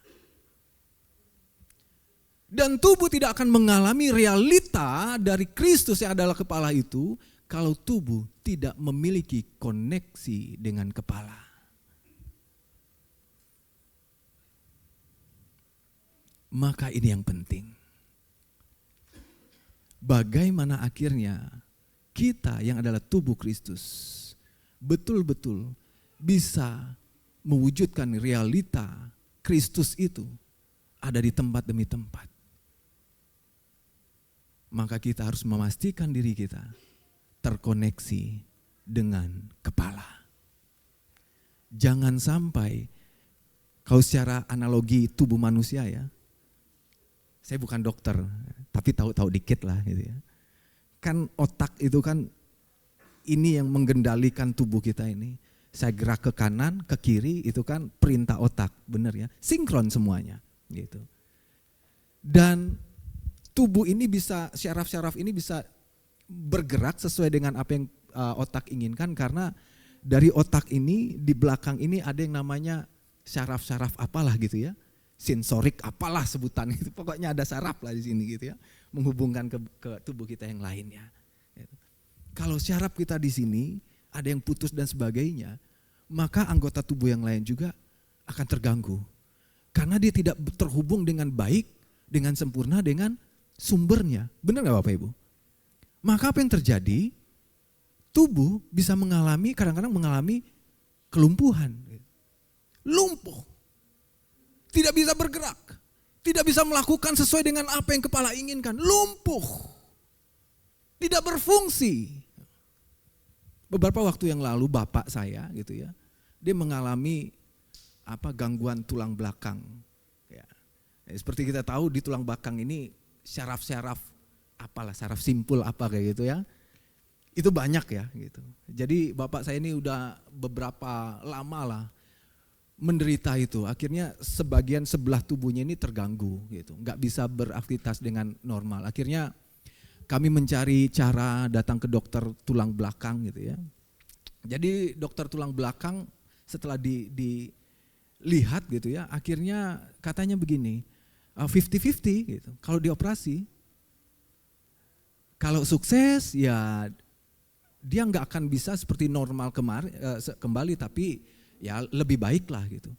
Dan tubuh tidak akan mengalami realita dari Kristus yang adalah kepala itu kalau tubuh tidak memiliki koneksi dengan kepala. Maka ini yang penting. Bagaimana akhirnya kita yang adalah tubuh Kristus betul-betul bisa mewujudkan realita Kristus itu ada di tempat demi tempat. Maka kita harus memastikan diri kita terkoneksi dengan kepala. Jangan sampai, kalau secara analogi tubuh manusia ya, saya bukan dokter, tapi tahu-tahu dikit lah gitu ya. Kan otak itu kan ini yang mengendalikan tubuh kita ini. Saya gerak ke kanan, ke kiri, itu kan perintah otak, benar ya, sinkron semuanya, gitu. Dan tubuh ini bisa, syaraf-syaraf ini bisa bergerak sesuai dengan apa yang otak inginkan, karena dari otak ini, di belakang ini ada yang namanya syaraf-syaraf apalah gitu ya, sensorik apalah sebutan itu, pokoknya ada syaraf lah di sini gitu ya, menghubungkan ke tubuh kita yang lainnya. Gitu. Kalau syaraf kita di sini, ada yang putus dan sebagainya, maka anggota tubuh yang lain juga akan terganggu. Karena dia tidak terhubung dengan baik, dengan sempurna, dengan sumbernya. Benar gak Bapak Ibu? Maka apa yang terjadi? Tubuh bisa mengalami, kadang-kadang mengalami kelumpuhan. Lumpuh. Tidak bisa bergerak. Tidak bisa melakukan sesuai dengan apa yang kepala inginkan. Lumpuh. Tidak berfungsi. Beberapa waktu yang lalu bapak saya gitu ya, dia mengalami gangguan tulang belakang. Ya. Seperti kita tahu di tulang belakang ini syaraf-syaraf syaraf simpul apa kayak gitu ya. Itu banyak ya gitu. Jadi bapak saya ini udah beberapa lama lah menderita itu. Akhirnya sebagian sebelah tubuhnya ini terganggu gitu, nggak bisa beraktivitas dengan normal. Akhirnya kami mencari cara datang ke dokter tulang belakang gitu ya. Jadi dokter tulang belakang setelah dilihat gitu ya, akhirnya katanya begini, 50-50 gitu. Kalau dioperasi, kalau sukses ya dia nggak akan bisa seperti normal kembali, tapi ya lebih baik lah gitu.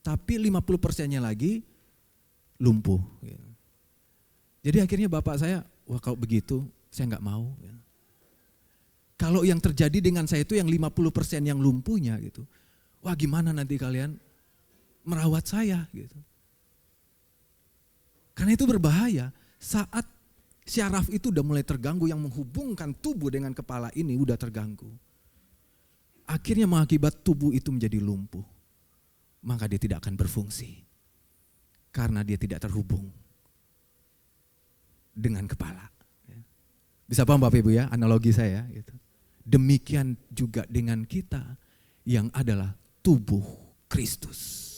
Tapi 50%-nya lagi lumpuh. Gitu. Jadi akhirnya bapak saya, wah kalau begitu saya nggak mau. Kalau yang terjadi dengan saya itu yang 50% yang lumpuhnya gitu, Wah, gimana nanti kalian merawat saya gitu. Karena itu berbahaya. Saat syaraf itu udah mulai terganggu, yang menghubungkan tubuh dengan kepala ini udah terganggu. Akhirnya mengakibat tubuh itu menjadi lumpuh. Maka dia tidak akan berfungsi. Karena dia tidak terhubung dengan kepala. Bisa paham Bapak Ibu ya analogi saya gitu. Demikian juga dengan kita yang adalah tubuh Kristus.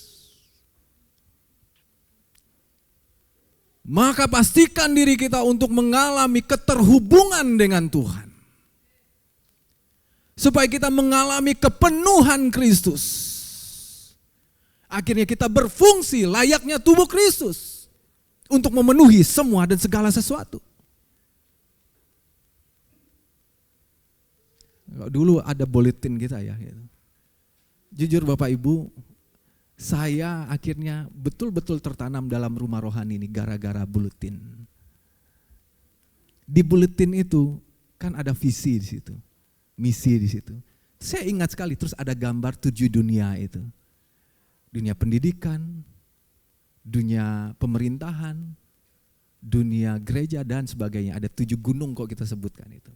Maka pastikan diri kita untuk mengalami keterhubungan dengan Tuhan. Supaya kita mengalami kepenuhan Kristus. Akhirnya kita berfungsi layaknya tubuh Kristus. Untuk memenuhi semua dan segala sesuatu. Dulu ada bulletin kita ya. Gitu. Jujur Bapak Ibu, saya akhirnya betul-betul tertanam dalam rumah rohani ini gara-gara bulletin. Di bulletin itu kan ada visi di situ, misi di situ. Saya ingat sekali, terus ada gambar 7 dunia itu. Dunia pendidikan, dunia pemerintahan, dunia gereja dan sebagainya. Ada 7 gunung kok kita sebutkan itu.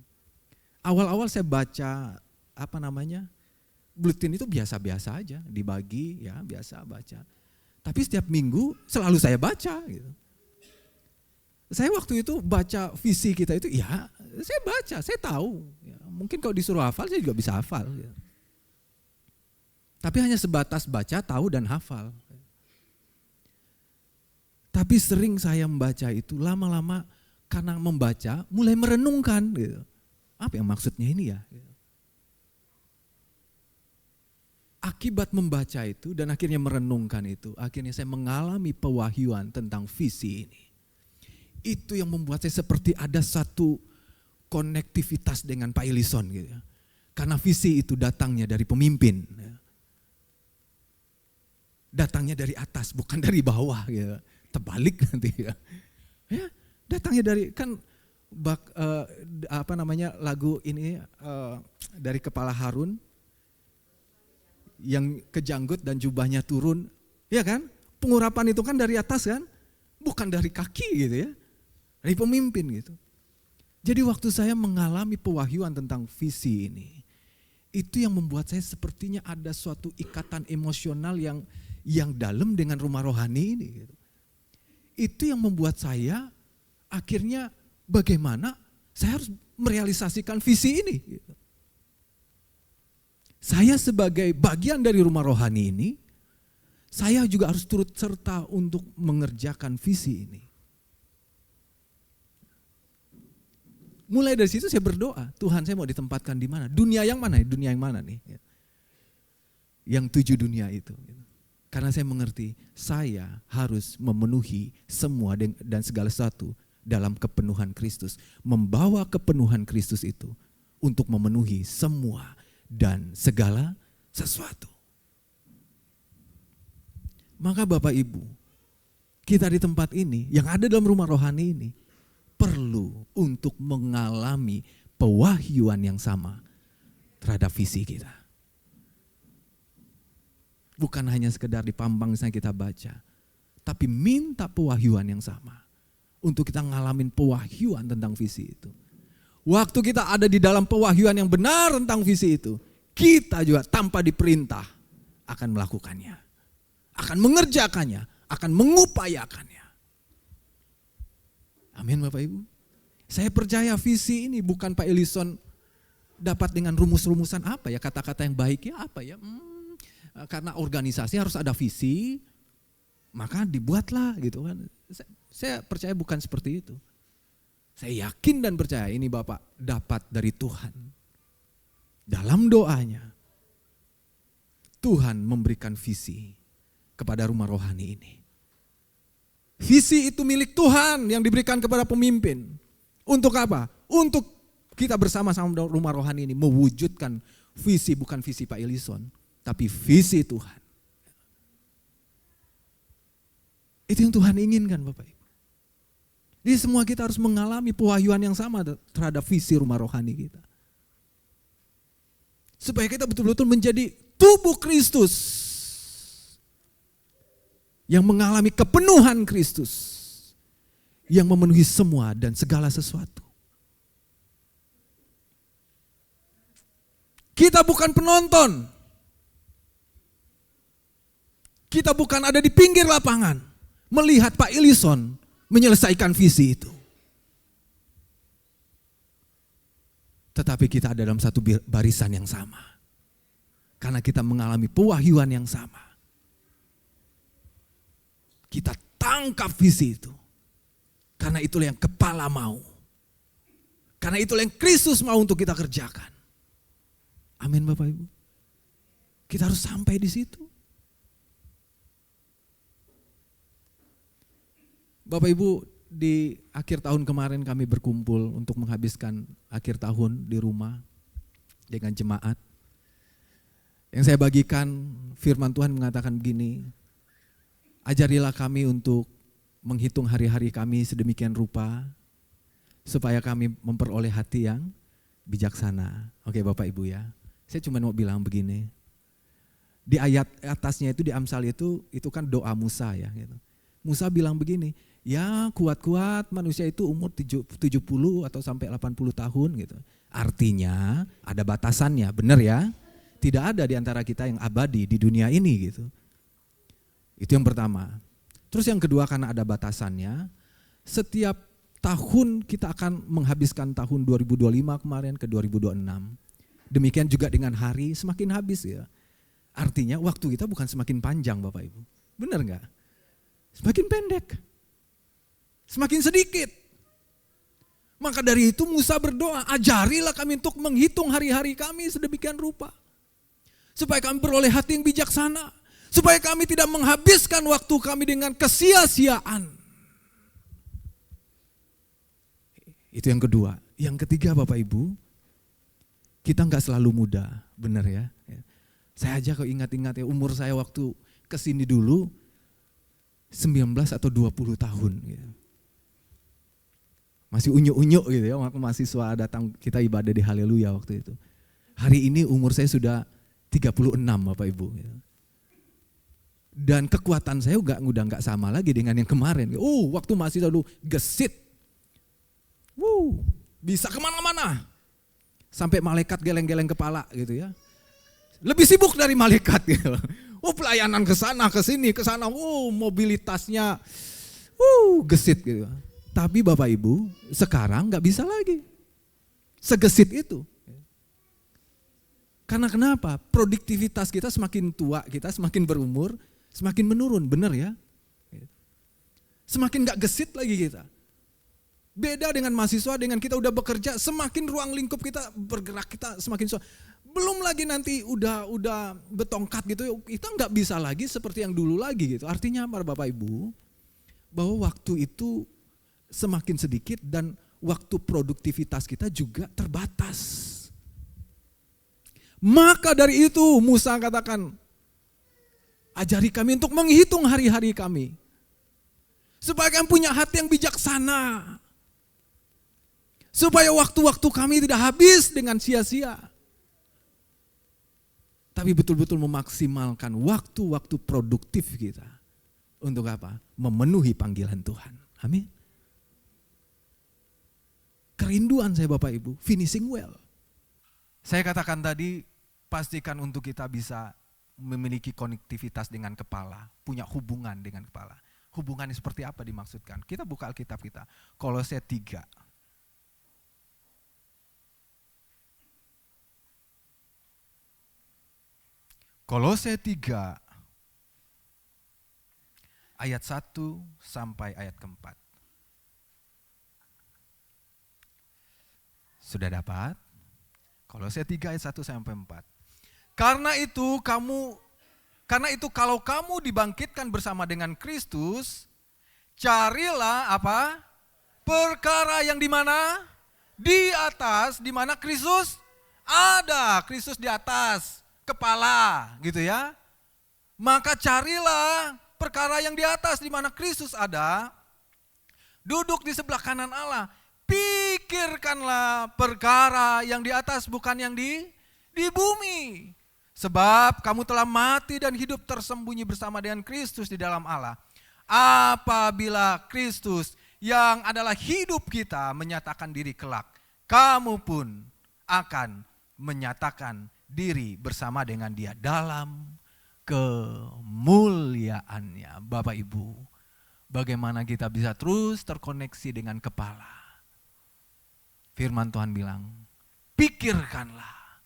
Awal-awal saya baca bulletin itu biasa-biasa aja, dibagi ya biasa baca. Tapi setiap minggu selalu saya baca gitu. Saya waktu itu baca visi kita itu ya saya baca, saya tahu. Ya, mungkin kalau disuruh hafal saya juga bisa hafal. Ya. Tapi hanya sebatas baca, tahu dan hafal. Tapi sering saya membaca itu lama-lama karena membaca mulai merenungkan gitu. Apa yang maksudnya ini ya? Akibat membaca itu dan akhirnya merenungkan itu, akhirnya saya mengalami pewahyuan tentang visi ini. Itu yang membuat saya seperti ada satu konektivitas dengan Pak Ellison gitu. Karena visi itu datangnya dari pemimpin. Datangnya dari atas, bukan dari bawah gitu. Terbalik nanti ya. Ya, datangnya dari kan lagu ini dari kepala Harun yang kejanggut dan jubahnya turun, ya kan? Pengurapan itu kan dari atas kan, bukan dari kaki gitu ya, dari pemimpin gitu. Jadi waktu saya mengalami pewahyuan tentang visi ini, itu yang membuat saya sepertinya ada suatu ikatan emosional yang dalam dengan rumah rohani ini. Gitu. Itu yang membuat saya akhirnya bagaimana saya harus merealisasikan visi ini. Gitu. Saya sebagai bagian dari rumah rohani ini, saya juga harus turut serta untuk mengerjakan visi ini. Mulai dari situ saya berdoa, Tuhan saya mau ditempatkan di mana? Dunia yang mana? Dunia yang mana nih? Yang 7 dunia itu. Karena saya mengerti, saya harus memenuhi semua dan segala sesuatu dalam kepenuhan Kristus. Membawa kepenuhan Kristus itu untuk memenuhi semua dan segala sesuatu. Maka Bapak Ibu, kita di tempat ini, yang ada dalam rumah rohani ini, perlu untuk mengalami pewahyuan yang sama terhadap visi kita. Bukan hanya sekedar di Pampang misalnya kita baca, tapi minta pewahyuan yang sama untuk kita ngalamin pewahyuan tentang visi itu. Waktu kita ada di dalam pewahyuan yang benar tentang visi itu, kita juga tanpa diperintah akan melakukannya, akan mengerjakannya, akan mengupayakannya. Amin Bapak Ibu. Saya percaya visi ini bukan Pak Ellison dapat dengan rumus-rumusan apa ya, kata-kata yang baik ya apa ya. Karena organisasi harus ada visi, maka dibuatlah gitu kan. Saya percaya bukan seperti itu. Saya yakin dan percaya ini Bapak dapat dari Tuhan. Dalam doanya, Tuhan memberikan visi kepada rumah rohani ini. Visi itu milik Tuhan yang diberikan kepada pemimpin. Untuk apa? Untuk kita bersama-sama rumah rohani ini mewujudkan visi, bukan visi Pak Ellison, tapi visi Tuhan. Itu yang Tuhan inginkan Bapak Ibu. Jadi semua kita harus mengalami pewahyuan yang sama terhadap visi rumah rohani kita. Supaya kita betul-betul menjadi tubuh Kristus yang mengalami kepenuhan Kristus yang memenuhi semua dan segala sesuatu. Kita bukan penonton. Kita bukan ada di pinggir lapangan melihat Pak Ilison menyelesaikan visi itu. Tetapi kita ada dalam satu barisan yang sama. Karena kita mengalami pewahyuan yang sama. Kita tangkap visi itu. Karena itulah yang kepala mau. Karena itulah yang Kristus mau untuk kita kerjakan. Amin Bapak Ibu. Kita harus sampai di situ. Bapak Ibu, di akhir tahun kemarin kami berkumpul untuk menghabiskan akhir tahun di rumah dengan jemaat. Yang saya bagikan firman Tuhan mengatakan begini, ajarilah kami untuk menghitung hari-hari kami sedemikian rupa supaya kami memperoleh hati yang bijaksana. Oke Bapak Ibu ya, saya cuma mau bilang begini, di ayat atasnya itu di Amsal itu kan doa Musa ya. Gitu. Musa bilang begini, ya kuat-kuat manusia itu umur 70 atau sampai 80 tahun gitu. Artinya ada batasannya, benar ya? Tidak ada di antara kita yang abadi di dunia ini gitu. Itu yang pertama. Terus yang kedua karena ada batasannya, setiap tahun kita akan menghabiskan tahun 2025 kemarin ke 2026. Demikian juga dengan hari semakin habis ya. Artinya waktu kita bukan semakin panjang Bapak Ibu. Benar enggak? Semakin pendek. Semakin sedikit. Maka dari itu Musa berdoa, ajarilah kami untuk menghitung hari-hari kami sedemikian rupa. Supaya kami beroleh hati yang bijaksana. Supaya kami tidak menghabiskan waktu kami dengan kesia-siaan. Itu yang kedua. Yang ketiga Bapak Ibu, kita enggak selalu muda, benar ya. Saya aja kalau ingat-ingat ya umur saya waktu kesini dulu 19 atau 20 tahun gitu. Masih unyu-unyu gitu ya, waktu mahasiswa datang kita ibadah di Haleluya waktu itu. Hari ini umur saya sudah 36 Bapak Ibu. Gitu. Dan kekuatan saya udah nggak sama lagi dengan yang kemarin. Waktu mahasiswa dulu gesit. Bisa kemana-mana. Sampai malaikat geleng-geleng kepala gitu ya. Lebih sibuk dari malaikat gitu. Pelayanan ke sana, ke sini, ke sana. Mobilitasnya gesit gitu. Tapi Bapak Ibu, sekarang nggak bisa lagi. Segesit itu. Karena kenapa? Produktivitas kita semakin tua, kita semakin berumur, semakin menurun, benar ya? Semakin nggak gesit lagi kita. Beda dengan mahasiswa, dengan kita udah bekerja, semakin ruang lingkup kita bergerak, kita semakin belum lagi nanti udah betongkat gitu, kita nggak bisa lagi seperti yang dulu lagi gitu. Artinya apa Bapak Ibu? Bahwa waktu itu semakin sedikit dan waktu produktivitas kita juga terbatas. Maka dari itu Musa katakan, ajari kami untuk menghitung hari-hari kami. Supaya kami punya hati yang bijaksana. Supaya waktu-waktu kami tidak habis dengan sia-sia. Tapi betul-betul memaksimalkan waktu-waktu produktif kita. Untuk apa? Memenuhi panggilan Tuhan. Amin. Kerinduan saya Bapak Ibu, finishing well. Saya katakan tadi, pastikan untuk kita bisa memiliki konektivitas dengan kepala, punya hubungan dengan kepala. Hubungannya seperti apa dimaksudkan? Kita buka Alkitab kita, Kolose 3. Kolose 3 ayat 1 sampai ayat keempat. Sudah dapat? Kolose 3 ayat 1 sampai 4. Karena itu kalau kamu dibangkitkan bersama dengan Kristus, carilah apa? Perkara yang di mana? Di atas, di mana Kristus ada. Kristus di atas. Kepala gitu ya. Maka carilah perkara yang di atas di mana Kristus ada, duduk di sebelah kanan Allah. Pikirkanlah perkara yang di atas bukan yang di bumi. Sebab kamu telah mati dan hidup tersembunyi bersama dengan Kristus di dalam Allah. Apabila Kristus yang adalah hidup kita menyatakan diri kelak, kamu pun akan menyatakan diri bersama dengan Dia dalam kemuliaannya. Bapak Ibu, bagaimana kita bisa terus terkoneksi dengan kepala? Firman Tuhan bilang, pikirkanlah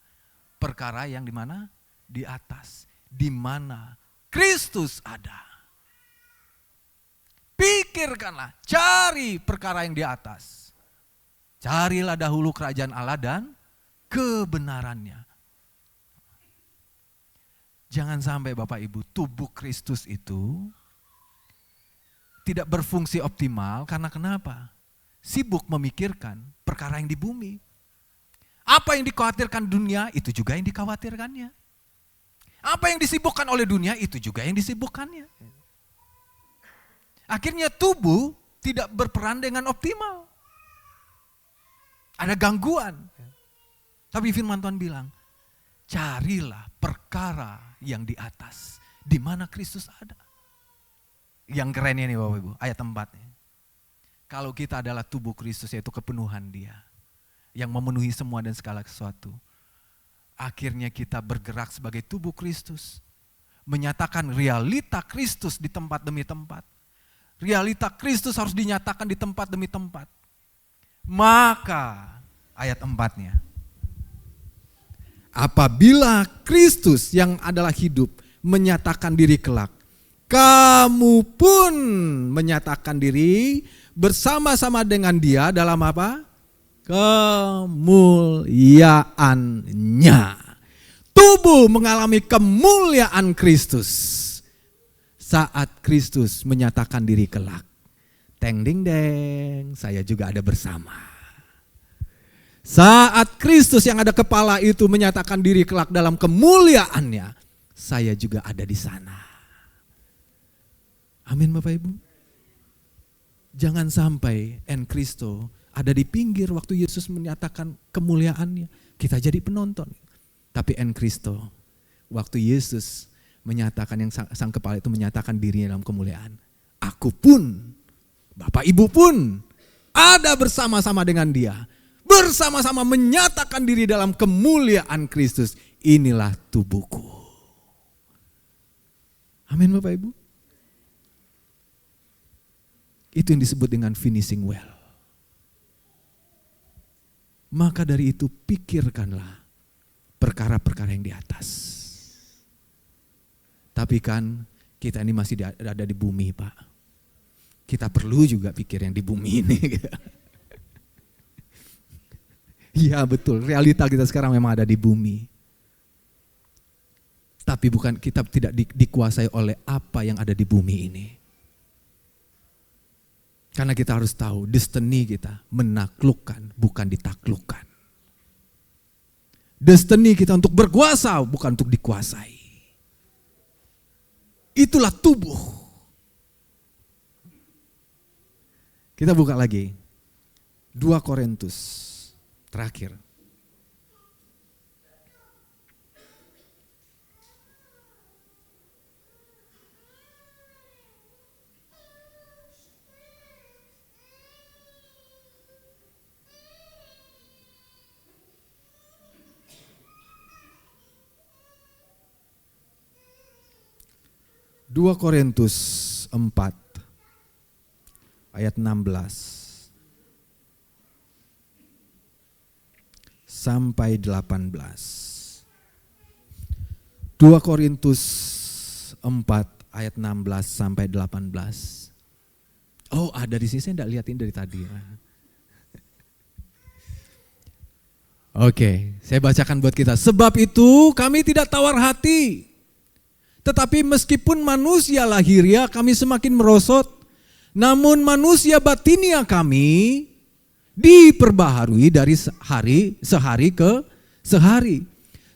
perkara yang di mana? Di atas, di mana Kristus ada. Pikirkanlah, cari perkara yang di atas. Carilah dahulu kerajaan Allah dan kebenarannya. Jangan sampai Bapak Ibu, tubuh Kristus itu tidak berfungsi optimal karena kenapa? Sibuk memikirkan perkara yang di bumi. Apa yang dikhawatirkan dunia, itu juga yang dikhawatirkannya. Apa yang disibukkan oleh dunia, itu juga yang disibukkannya. Akhirnya tubuh tidak berperan dengan optimal. Ada gangguan. Tapi firman Tuhan bilang, carilah perkara yang di atas, di mana Kristus ada. Yang kerennya nih Bapak Ibu, ayat 4-nya. Kalau kita adalah tubuh Kristus, yaitu kepenuhan Dia, yang memenuhi semua dan segala sesuatu. Akhirnya kita bergerak sebagai tubuh Kristus, menyatakan realita Kristus di tempat demi tempat. Realita Kristus harus dinyatakan di tempat demi tempat. Maka, ayat 4-nya. Apabila Kristus yang adalah hidup menyatakan diri kelak, kamu pun menyatakan diri bersama-sama dengan Dia dalam apa? Kemuliaannya. Tubuh mengalami kemuliaan Kristus saat Kristus menyatakan diri kelak. Teng ding deng, saya juga ada bersama. Saat Kristus yang ada kepala itu menyatakan diri kelak dalam kemuliaannya, saya juga ada di sana. Amin Bapak Ibu. Jangan sampai en Kristo ada di pinggir waktu Yesus menyatakan kemuliaannya. Kita jadi penonton. Tapi en Kristo, waktu Yesus menyatakan, yang sang kepala itu menyatakan dirinya dalam kemuliaan. Aku pun, Bapak Ibu pun ada bersama-sama dengan Dia. Bersama-sama menyatakan diri dalam kemuliaan Kristus. Inilah tubuhku. Amin Bapak Ibu. Itu yang disebut dengan finishing well. Maka dari itu pikirkanlah perkara-perkara yang di atas. Tapi kan kita ini masih ada di bumi Pak. Kita perlu juga pikir yang di bumi ini. Iya betul, realita kita sekarang memang ada di bumi. Tapi bukan, kita tidak dikuasai oleh apa yang ada di bumi ini. Karena kita harus tahu, destiny kita menaklukkan, bukan ditaklukkan. Destiny kita untuk berkuasa, bukan untuk dikuasai. Itulah tubuh. Kita buka lagi. 2 Korintus, terakhir. Dua Korintus 4 ayat 16 sampai 18. 2 Korintus 4 ayat 16 sampai 18. Oh, ada di sini, saya enggak lihatin dari tadi. Oke, saya bacakan buat kita. Sebab itu kami tidak tawar hati. Tetapi meskipun manusia lahiriah kami semakin merosot, namun manusia batinia kami diperbaharui dari sehari ke sehari.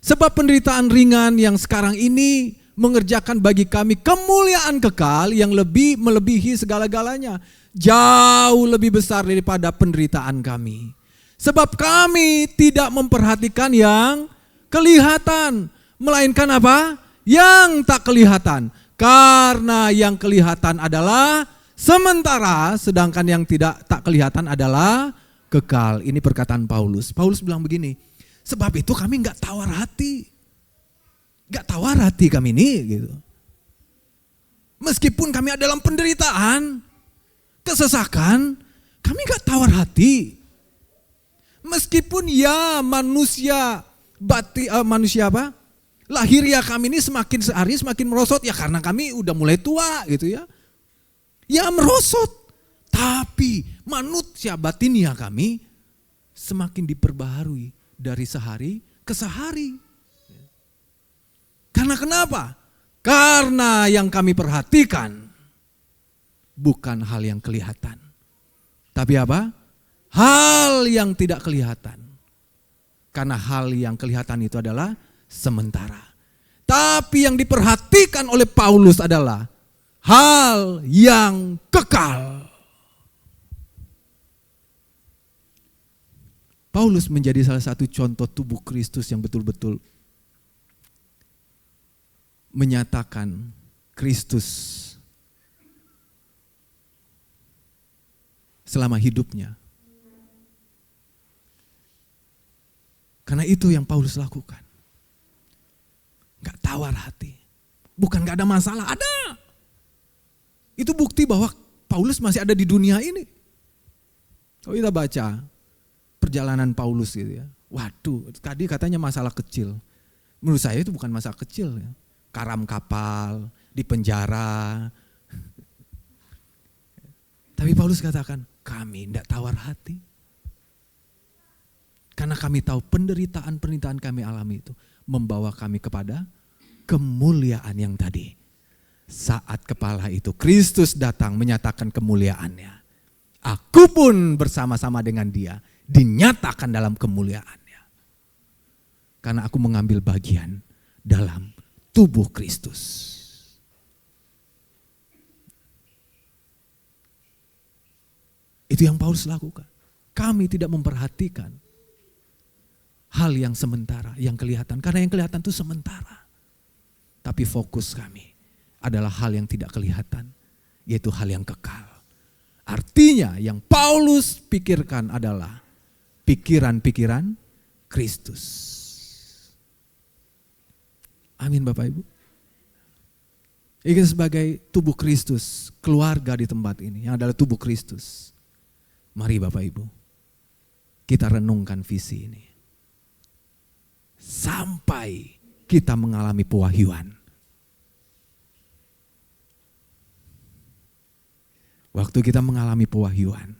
Sebab penderitaan ringan yang sekarang ini mengerjakan bagi kami kemuliaan kekal yang lebih melebihi segala-galanya. Jauh lebih besar daripada penderitaan kami. Sebab kami tidak memperhatikan yang kelihatan, melainkan apa? Yang tak kelihatan. Karena yang kelihatan adalah sementara, sedangkan yang tak kelihatan adalah kekal. Ini perkataan Paulus. Paulus bilang begini, sebab itu kami gak tawar hati. Gak tawar hati kami ini gitu. Meskipun kami ada dalam penderitaan, kesesakan, kami gak tawar hati. Meskipun ya manusia lahiriah kami ini semakin sehari semakin merosot, ya karena kami udah mulai tua gitu ya. Ya merosot, tapi manusia batinia kami semakin diperbaharui dari sehari ke sehari. Karena kenapa? Karena yang kami perhatikan bukan hal yang kelihatan. Tapi apa? Hal yang tidak kelihatan. Karena hal yang kelihatan itu adalah sementara. Tapi yang diperhatikan oleh Paulus adalah hal yang kekal. Paulus menjadi salah satu contoh tubuh Kristus yang betul-betul menyatakan Kristus selama hidupnya. Karena itu yang Paulus lakukan. Gak tawar hati. Bukan gak ada masalah, ada. Itu bukti bahwa Paulus masih ada di dunia ini. Kalau kita baca perjalanan Paulus gitu ya. Waduh, tadi katanya masalah kecil. Menurut saya itu bukan masalah kecil ya. Karam kapal, di penjara. Tapi Paulus katakan, kami tidak tawar hati. Karena kami tahu penderitaan kami alami itu membawa kami kepada kemuliaan yang tadi. Saat kepala itu Kristus datang menyatakan kemuliaannya. Aku pun bersama-sama dengan dia dinyatakan dalam kemuliaannya. Karena aku mengambil bagian dalam tubuh Kristus. Itu yang Paulus lakukan. Kami tidak memperhatikan hal yang sementara, yang kelihatan. Karena yang kelihatan itu sementara. Tapi fokus kami adalah hal yang tidak kelihatan, yaitu hal yang kekal. Artinya yang Paulus pikirkan adalah pikiran-pikiran Kristus. Amin Bapak Ibu. Kita sebagai tubuh Kristus, keluarga di tempat ini yang adalah tubuh Kristus. Mari Bapak Ibu, kita renungkan visi ini. Sampai kita mengalami pewahyuan. Waktu kita mengalami pewahyuan,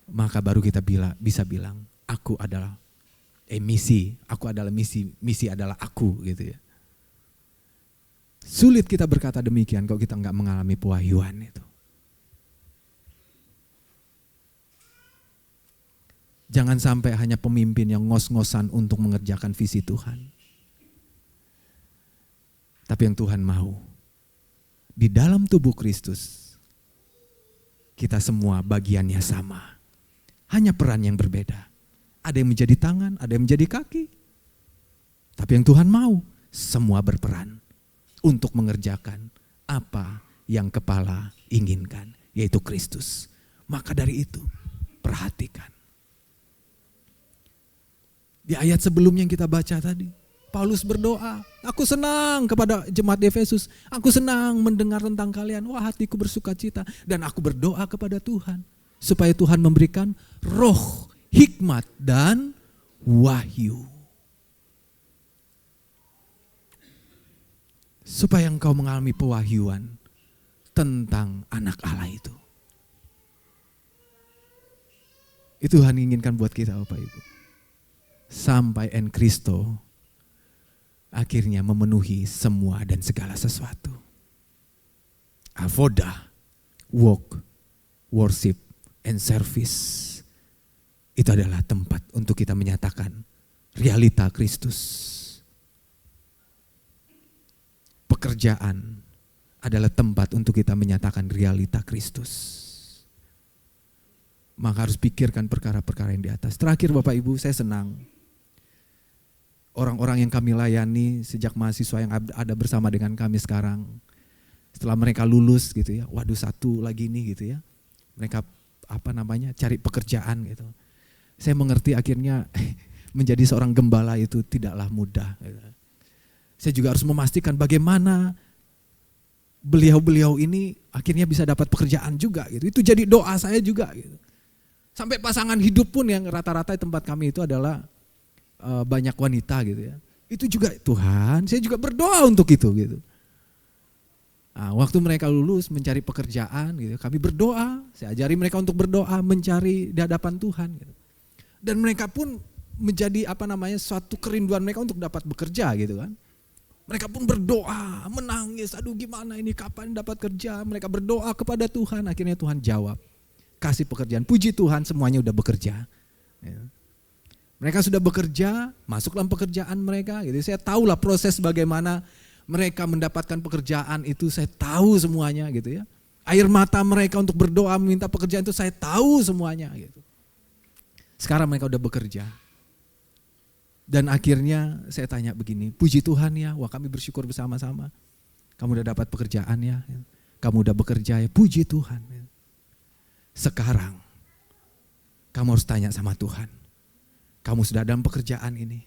maka baru kita bisa bilang, aku adalah misi adalah aku gitu ya. Sulit kita berkata demikian kalau kita nggak mengalami pewahyuan itu. Jangan sampai hanya pemimpin yang ngos-ngosan untuk mengerjakan visi Tuhan. Tapi yang Tuhan mau, di dalam tubuh Kristus, kita semua bagiannya sama. Hanya peran yang berbeda. Ada yang menjadi tangan, ada yang menjadi kaki. Tapi yang Tuhan mau, semua berperan untuk mengerjakan apa yang kepala inginkan, yaitu Kristus. Maka dari itu, perhatikan. Di ayat sebelumnya yang kita baca tadi, Paulus berdoa, aku senang kepada jemaat di Efesus, aku senang mendengar tentang kalian, wah hatiku bersuka cita. Dan aku berdoa kepada Tuhan, supaya Tuhan memberikan roh, hikmat dan wahyu. Supaya engkau mengalami pewahyuan tentang anak Allah itu. Itu Tuhan inginkan buat kita Bapak Ibu. Sampai en Kristo akhirnya memenuhi semua dan segala sesuatu. Avoda, work, worship, and service. Itu adalah tempat untuk kita menyatakan realita Kristus. Pekerjaan adalah tempat untuk kita menyatakan realita Kristus. Maka harus pikirkan perkara-perkara yang di atas. Terakhir Bapak Ibu, saya senang. orang-orang yang kami layani sejak mahasiswa yang ada bersama dengan kami sekarang. Setelah mereka lulus gitu ya, waduh satu lagi nih gitu ya. Mereka cari pekerjaan gitu. Saya mengerti akhirnya menjadi seorang gembala itu tidaklah mudah. Gitu. Saya juga harus memastikan bagaimana beliau-beliau ini akhirnya bisa dapat pekerjaan juga gitu. Itu jadi doa saya juga gitu. Sampai pasangan hidup pun yang rata-rata di tempat kami itu adalah banyak wanita gitu ya. Itu juga Tuhan, saya juga berdoa untuk itu gitu. Nah, waktu mereka lulus mencari pekerjaan gitu, kami berdoa, saya ajari mereka untuk berdoa mencari di hadapan Tuhan gitu. Dan mereka pun menjadi suatu kerinduan mereka untuk dapat bekerja gitu kan. Mereka pun berdoa, menangis, aduh gimana ini kapan dapat kerja. Mereka berdoa kepada Tuhan, akhirnya Tuhan jawab. Kasih pekerjaan, puji Tuhan semuanya udah bekerja. Ya. Mereka sudah bekerja, masuk dalam pekerjaan mereka. Gitu. Saya tahulah proses bagaimana mereka mendapatkan pekerjaan itu, saya tahu semuanya gitu ya. Air mata mereka untuk berdoa meminta pekerjaan itu saya tahu semuanya gitu. Sekarang mereka udah bekerja. Dan akhirnya saya tanya begini, puji Tuhan ya, wah kami bersyukur bersama-sama. Kamu udah dapat pekerjaan ya, kamu udah bekerja ya, puji Tuhan. Sekarang kamu harus tanya sama Tuhan. Kamu sudah dalam pekerjaan ini.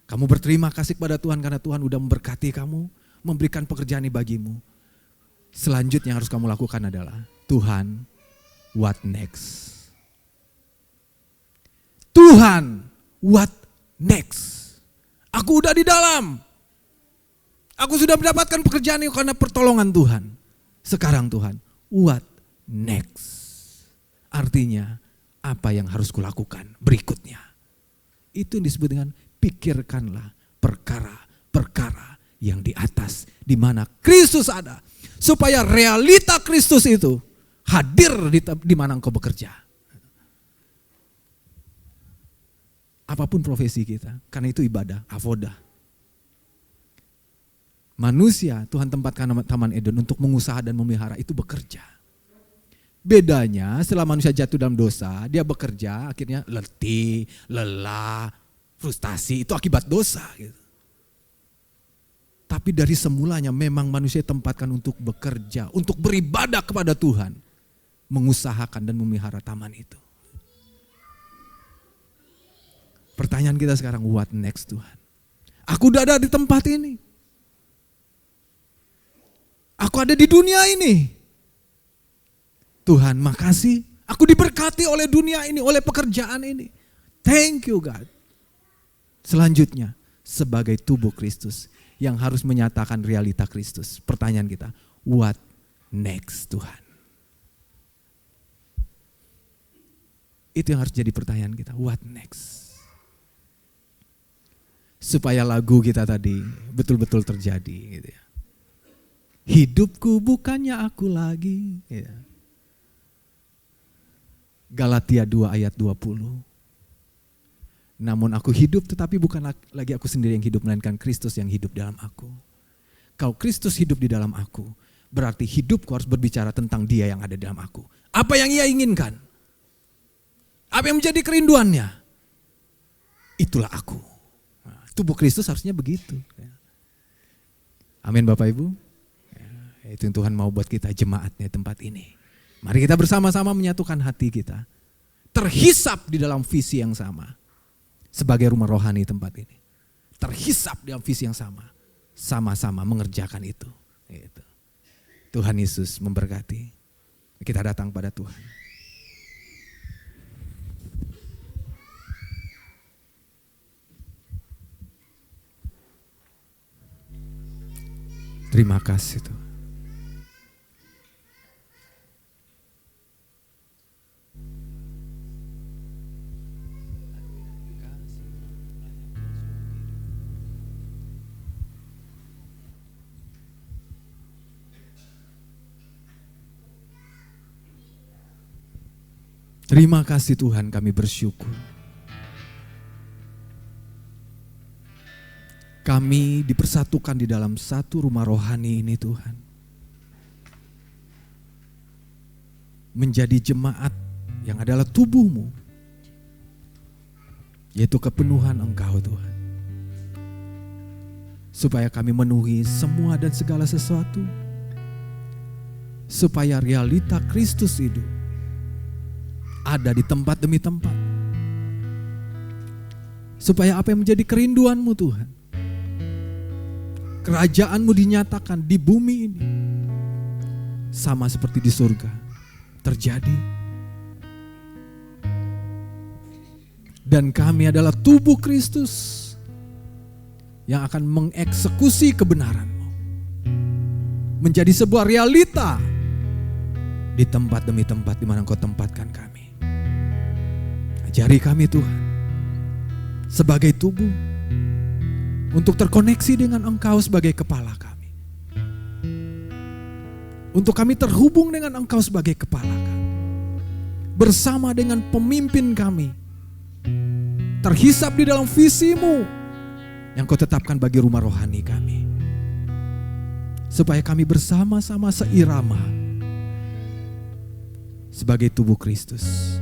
Kamu berterima kasih kepada Tuhan karena Tuhan udah memberkati kamu, memberikan pekerjaan ini bagimu. Selanjutnya yang harus kamu lakukan adalah, Tuhan, what next? Tuhan, what next? Aku udah di dalam. Aku sudah mendapatkan pekerjaan ini karena pertolongan Tuhan. Sekarang Tuhan, what next? Artinya, apa yang harus kulakukan berikutnya? Itu yang disebut dengan pikirkanlah perkara-perkara yang di atas, di mana Kristus ada. Supaya realita Kristus itu hadir di mana engkau bekerja. Apapun profesi kita, karena itu ibadah, avodah. Manusia, Tuhan tempatkan Taman Eden untuk mengusaha dan memelihara, itu bekerja. Bedanya setelah manusia jatuh dalam dosa, dia bekerja akhirnya letih, lelah, frustasi, itu akibat dosa. Gitu. Tapi dari semulanya memang manusia ditempatkan untuk bekerja, untuk beribadah kepada Tuhan. Mengusahakan dan memelihara taman itu. Pertanyaan kita sekarang, what next Tuhan? Aku udah ada di tempat ini. Aku ada di dunia ini. Tuhan makasih, aku diberkati oleh dunia ini, oleh pekerjaan ini. Thank you God. Selanjutnya, sebagai tubuh Kristus yang harus menyatakan realita Kristus. Pertanyaan kita, what next Tuhan? Itu yang harus jadi pertanyaan kita, what next? Supaya lagu kita tadi betul-betul terjadi. Gitu ya. Hidupku bukannya aku lagi. Ya. Galatia 2 ayat 20. Namun aku hidup tetapi bukan lagi aku sendiri yang hidup, melainkan Kristus yang hidup dalam aku. Kalau Kristus hidup di dalam aku, berarti hidupku harus berbicara tentang Dia yang ada di dalam aku. Apa yang Ia inginkan? Apa yang menjadi kerinduannya? Itulah aku. Nah, tubuh Kristus harusnya begitu. Amin Bapak Ibu. Itu yang Tuhan mau buat kita jemaatnya tempat ini. Mari kita bersama-sama menyatukan hati kita. Terhisap di dalam visi yang sama. Sebagai rumah rohani tempat ini. Terhisap di dalam visi yang sama. Sama-sama mengerjakan itu. Tuhan Yesus memberkati. Kita datang pada Tuhan. Terima kasih Tuhan. Terima kasih Tuhan, kami bersyukur. Kami dipersatukan di dalam satu rumah rohani ini Tuhan. Menjadi jemaat yang adalah tubuh-Mu. Yaitu kepenuhan Engkau Tuhan. supaya kami memenuhi semua dan segala sesuatu, supaya realita Kristus hidup ada di tempat demi tempat, supaya apa yang menjadi kerinduanmu Tuhan, kerajaanmu dinyatakan di bumi ini sama seperti di surga terjadi. Dan kami adalah tubuh Kristus yang akan mengeksekusi kebenaran-Mu menjadi sebuah realita di tempat demi tempat di mana Engkau tempatkan kami. Ajari kami Tuhan sebagai tubuh untuk terkoneksi dengan Engkau sebagai kepala kami, untuk kami terhubung dengan Engkau sebagai kepala kami, bersama dengan pemimpin kami, terhisap di dalam visi-Mu yang Kau tetapkan bagi rumah rohani kami, supaya kami bersama-sama seirama sebagai tubuh Kristus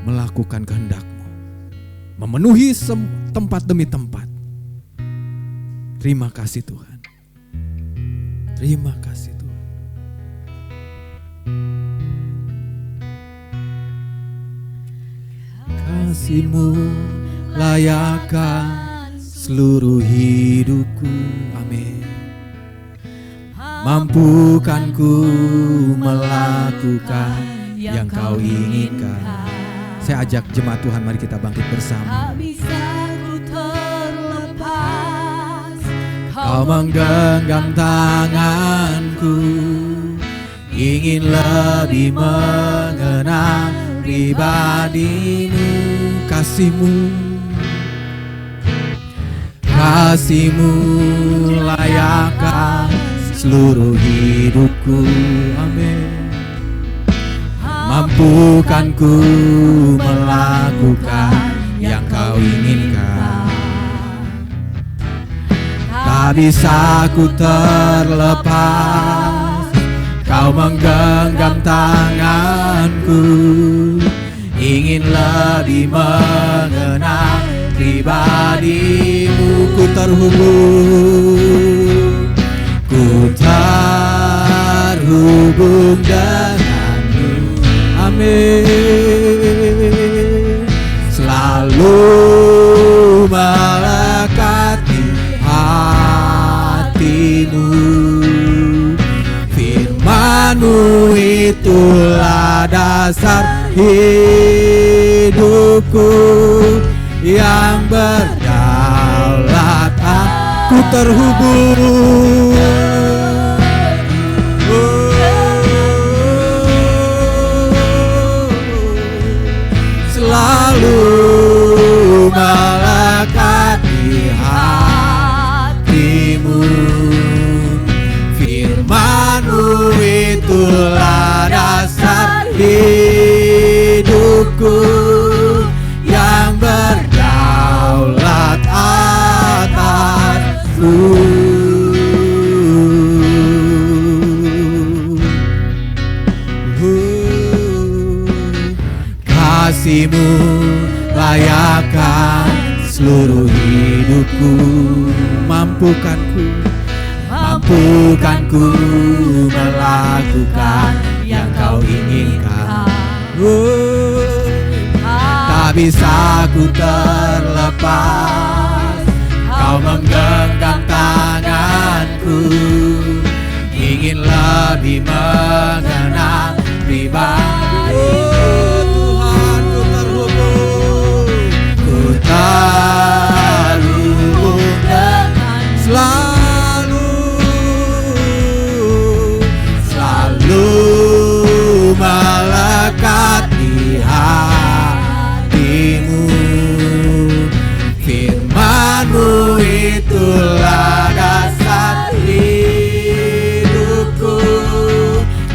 melakukan kehendak-Mu, memenuhi tempat demi tempat. Terima kasih Tuhan, terima kasih Tuhan. Kasih-Mu layakkan seluruh hidupku, amin. Mampukan ku melakukan yang Kau inginkan. Saya ajak jemaat Tuhan, mari kita bangkit bersama. Tak bisa ku terlepas, Kau menggenggam tanganku, ingin lebih mengenal pribadi-Mu. Kasih-Mu, kasih-Mu layakkan seluruh hidupku, amin. Mampukan ku melakukan yang Kau inginkan. Tak bisa ku terlepas, Kau menggenggam tanganku, ingin lebih mengenal pribadi-Mu. Ku terhubung, ku terhubung denganmu, amin. Selalu melekati hati-Mu, firman-Mu itulah dasar hidupku yang berdaulat. Aku terhubung, selalu melekati hati-Mu, firman-Mu itulah dasar hidupku yang berdaulat atasku. Kasih-Mu layakkan seluruh hidupku. Mampukan ku melakukan yang Kau inginkan. Tak bisa ku terlepas, Kau menggenggam tanganku, ingin lebih mengenal pribadi. Tuhan, ku terhubung, dengan selalu melekati hati-Mu, firman-Mu itulah dasar hidupku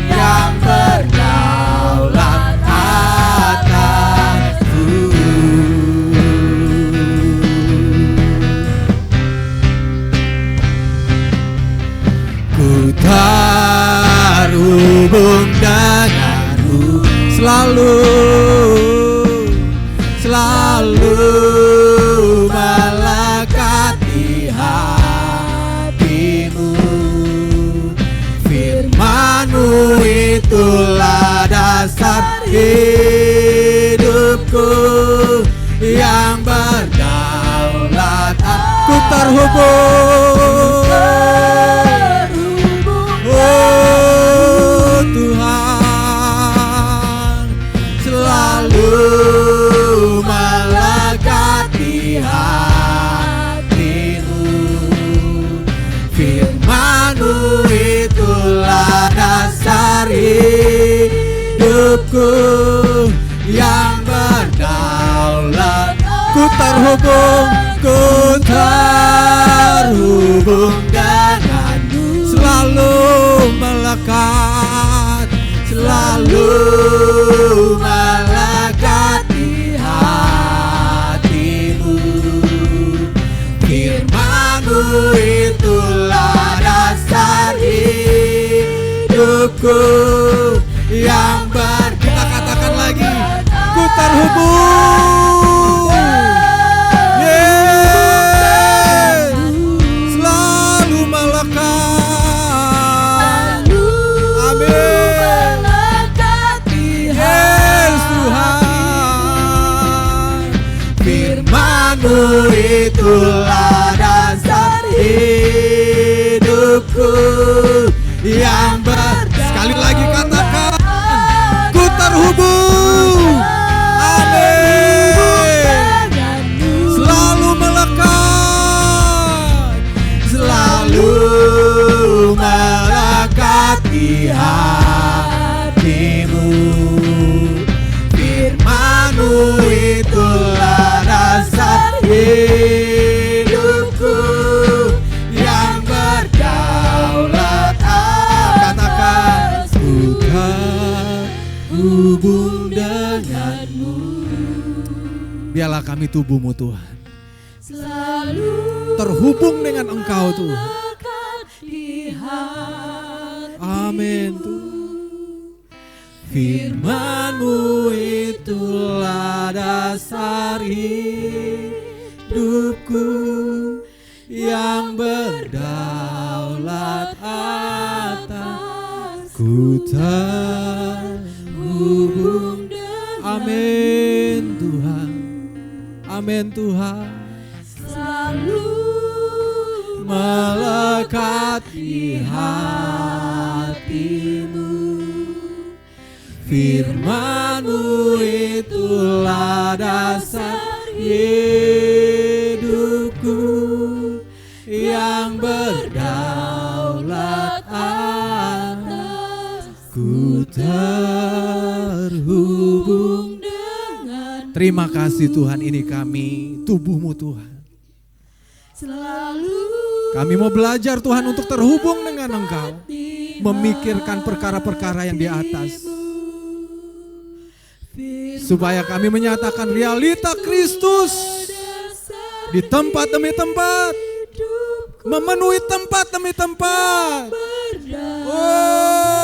yang berdaulat atasku. Ku terhubung denganmu, selalu melekati hati. itulah dasar hidupku yang berdaulat. Ku terhubung, oh Tuhan, selalu melekati hatimu. Firman-Mu itulah dasar hidupku yang berdaulat. Ku terhubung denganmu, selalu melekat, selalu melekati hatimu. Firman-Mu itulah dasar hidupku yang kita katakan lagi, ku terhubung, yeah, selalu melekat, amin, yes Tuhan. Firman-Mu itulah dasar hidupku yang sekali lagi katakan, ku terhubung, amin, selalu melekat, selalu melekati hatimu. Firman-Mu itulah dasar hidupku yang berdaulat. Katakan, ku terhubung denganmu. Biarlah kami tubuh-Mu Tuhan, selalu terhubung dengan Engkau Tuhan. di hatimu. Amin Tuhan. Firman-Mu itulah dasar hidupku yang berdaulat atas. Ku terhubung, amin Tuhan, amin Tuhan, Selalu melekati hatimu. Firman-Mu itulah dasar hidupku yang berdaulat atas. Ku terhubung dengan. Terima kasih Tuhan, ini kami tubuh-Mu Tuhan. Selalu Kami mau belajar Tuhan untuk terhubung dengan Engkau, memikirkan perkara-perkara yang di atas, supaya kami menyatakan realita Kristus di tempat demi tempat, memenuhi tempat demi tempat. Oh,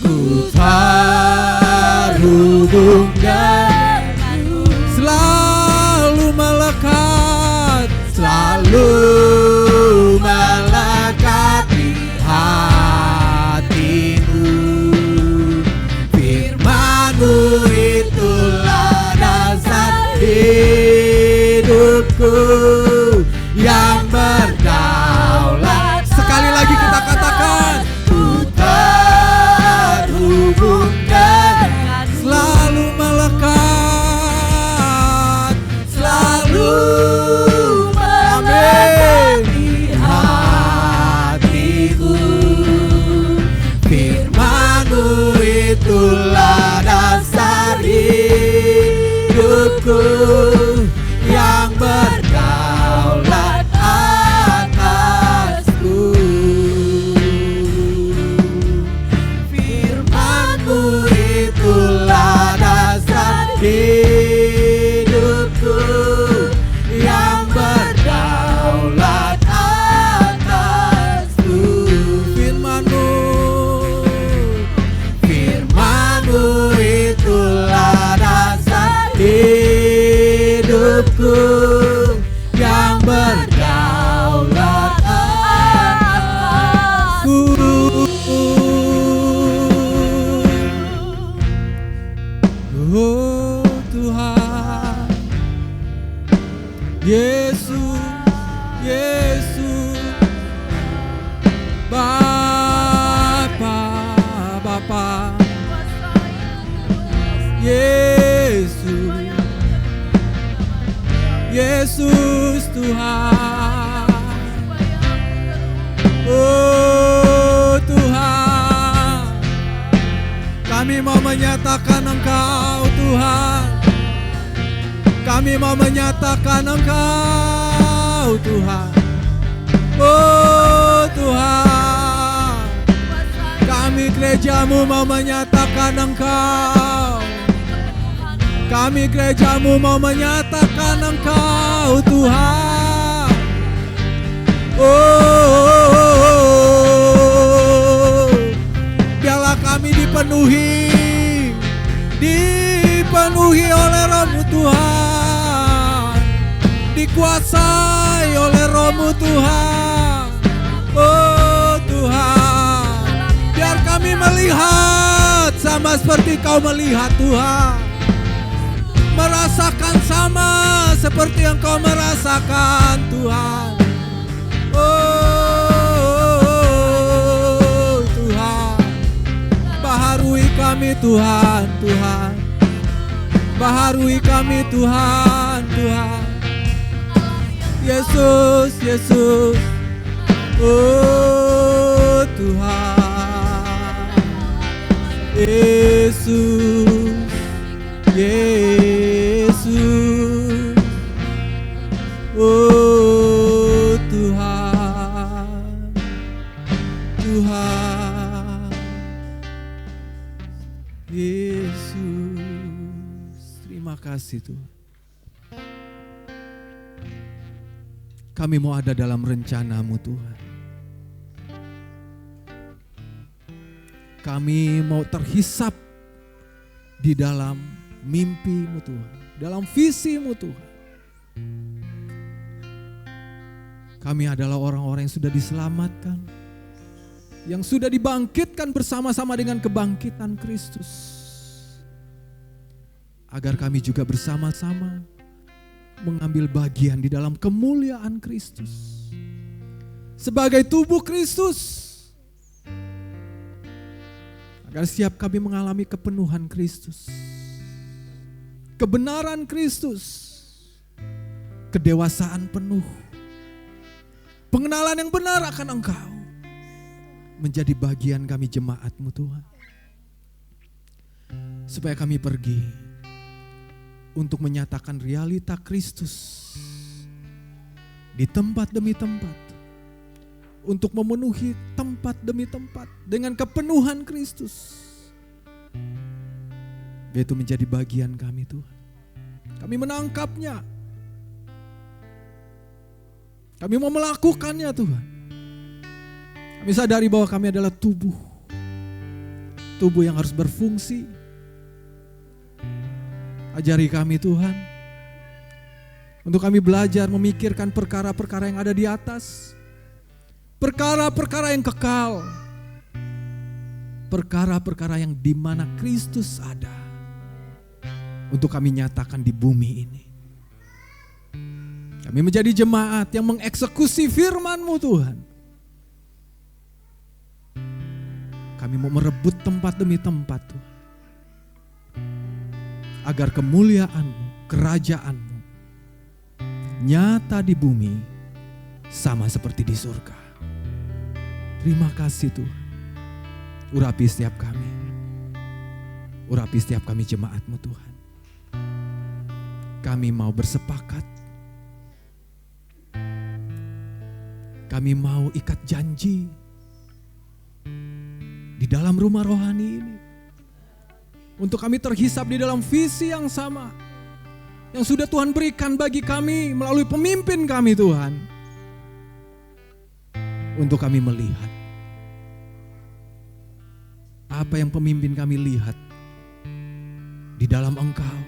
ku terhubung denganmu, selalu melekat, selalu melekati hatimu. Firman-Mu itulah dasar hidupku yang berdaulat. Sekali lagi kita katakan, ku terhubung dengan, selalu melekat, selalu melekati hatiku. Firman-Mu itulah dasar hidupku yang berdaulat Tuhan. Oh Tuhan, kami mau menyatakan Engkau Tuhan. Kami mau menyatakan Engkau Tuhan. Oh Tuhan, kami gerejamu mau menyatakan Engkau. Kami gerejamu mau menyatakan Engkau Tuhan. Oh, biarlah kami dipenuhi oleh Roh-Mu Tuhan, dikuasai oleh Roh-Mu Tuhan. Oh Tuhan, biar kami melihat sama seperti Kau melihat Tuhan, merasakan sama seperti yang Kau merasakan Tuhan. Oh Tuhan, baharui kami Tuhan, Tuhan. Baharui kami Tuhan, Tuhan. Yesus, Yesus. Oh Tuhan. Yesus, Yesus. Oh Tuhan, Tuhan. Yesus, terima kasih Tuhan. Kami mau ada dalam rencana-Mu Tuhan. Kami mau terhisap di dalam mimpi-Mu Tuhan, dalam visi-Mu Tuhan. Kami adalah orang-orang yang sudah diselamatkan, yang sudah dibangkitkan bersama-sama dengan kebangkitan Kristus, agar kami juga bersama-sama mengambil bagian di dalam kemuliaan Kristus sebagai tubuh Kristus, agar setiap kami mengalami kepenuhan Kristus, kebenaran Kristus, kedewasaan penuh, pengenalan yang benar akan Engkau, menjadi bagian kami jemaat-Mu Tuhan. Supaya kami pergi untuk menyatakan realita Kristus di tempat demi tempat, untuk memenuhi tempat demi tempat dengan kepenuhan Kristus. Itu menjadi bagian kami Tuhan. Kami menangkapnya. Kami mau melakukannya Tuhan. Kami sadari bahwa kami adalah tubuh. Tubuh yang harus berfungsi. Ajari kami Tuhan, untuk kami belajar memikirkan perkara-perkara yang ada di atas, perkara-perkara yang kekal, perkara-perkara yang di mana Kristus ada, untuk kami nyatakan di bumi ini. Kami menjadi jemaat yang mengeksekusi firman-Mu Tuhan. Kami mau merebut tempat demi tempat Tuhan, agar kemuliaan-Mu, kerajaan-Mu nyata di bumi sama seperti di surga. Terima kasih Tuhan. Urapi setiap kami. Urapi setiap kami jemaat-Mu Tuhan. Kami mau bersepakat. Kami mau ikat janji di dalam rumah rohani ini. Untuk kami terhisap di dalam visi yang sama, yang sudah Tuhan berikan bagi kami melalui pemimpin kami Tuhan. Untuk kami melihat apa yang pemimpin kami lihat di dalam Engkau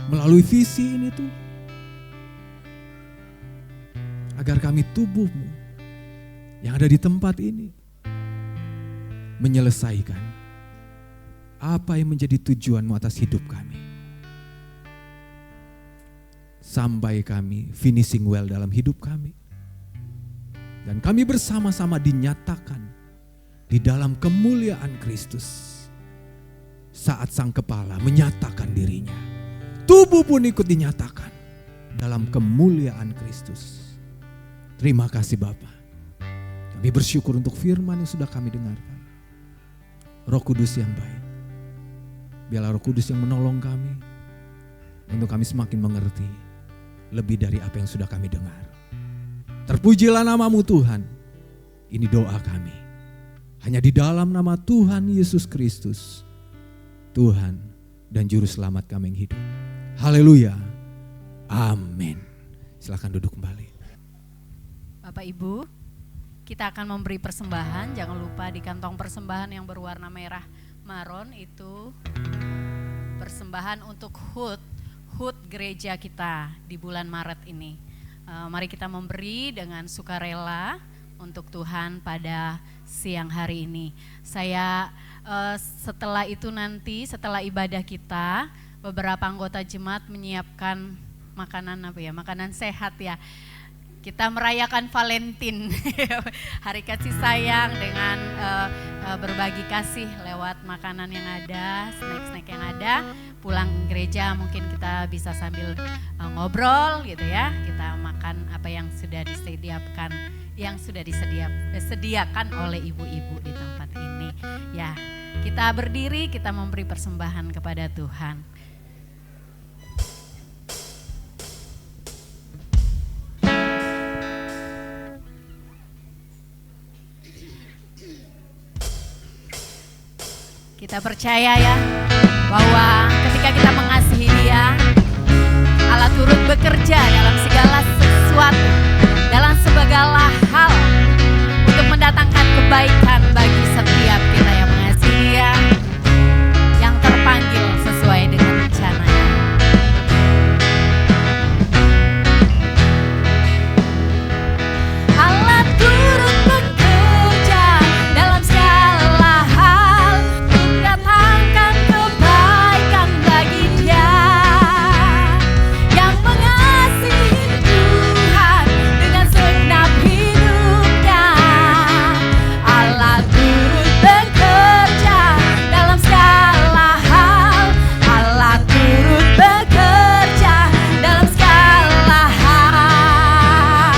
melalui visi ini Tuhan. Agar kami tubuh-Mu yang ada di tempat ini menyelesaikan apa yang menjadi tujuan-Mu atas hidup kami. Sampai kami finishing well dalam hidup kami. Dan kami bersama-sama dinyatakan di dalam kemuliaan Kristus. Saat Sang Kepala menyatakan dirinya, tubuh pun ikut dinyatakan dalam kemuliaan Kristus. Terima kasih Bapa. Kami bersyukur untuk firman yang sudah kami dengarkan. Roh Kudus yang baik, biarlah Roh Kudus yang menolong kami untuk kami semakin mengerti lebih dari apa yang sudah kami dengar. Terpujilah nama-Mu Tuhan. Ini doa kami. Hanya di dalam nama Tuhan Yesus Kristus, Tuhan dan Juru Selamat kami yang hidup. Haleluya. Amin. Silakan duduk kembali. Bapak Ibu, kita akan memberi persembahan. Jangan lupa di kantong persembahan yang berwarna merah maron itu persembahan untuk HUT gereja kita di bulan Maret ini. Mari kita memberi dengan sukarela untuk Tuhan pada siang hari ini. Saya setelah itu nanti, setelah ibadah kita, beberapa anggota jemaat menyiapkan makanan sehat ya. Kita merayakan Valentine, hari kasih sayang dengan berbagi kasih lewat makanan yang ada, snack-snack yang ada. Pulang gereja mungkin kita bisa sambil ngobrol gitu ya. Kita makan apa yang sudah disediakan, disediakan oleh ibu-ibu di tempat ini. Ya, kita berdiri, kita memberi persembahan kepada Tuhan. Kita percaya ya bahwa ketika kita mengasihi Dia, Allah turut bekerja dalam segala sesuatu, dalam segala hal untuk mendatangkan kebaikan bagi setiap kita yang mengasihi Dia, yang terpanggil sesuai dengan rencananya. Allah turut bekerja dalam segala hal untuk mendatangkan kebaikan bagi Dia yang mengasihi Tuhan dengan segenap hidupnya. Allah turut bekerja dalam segala hal. Allah turut bekerja dalam segala hal.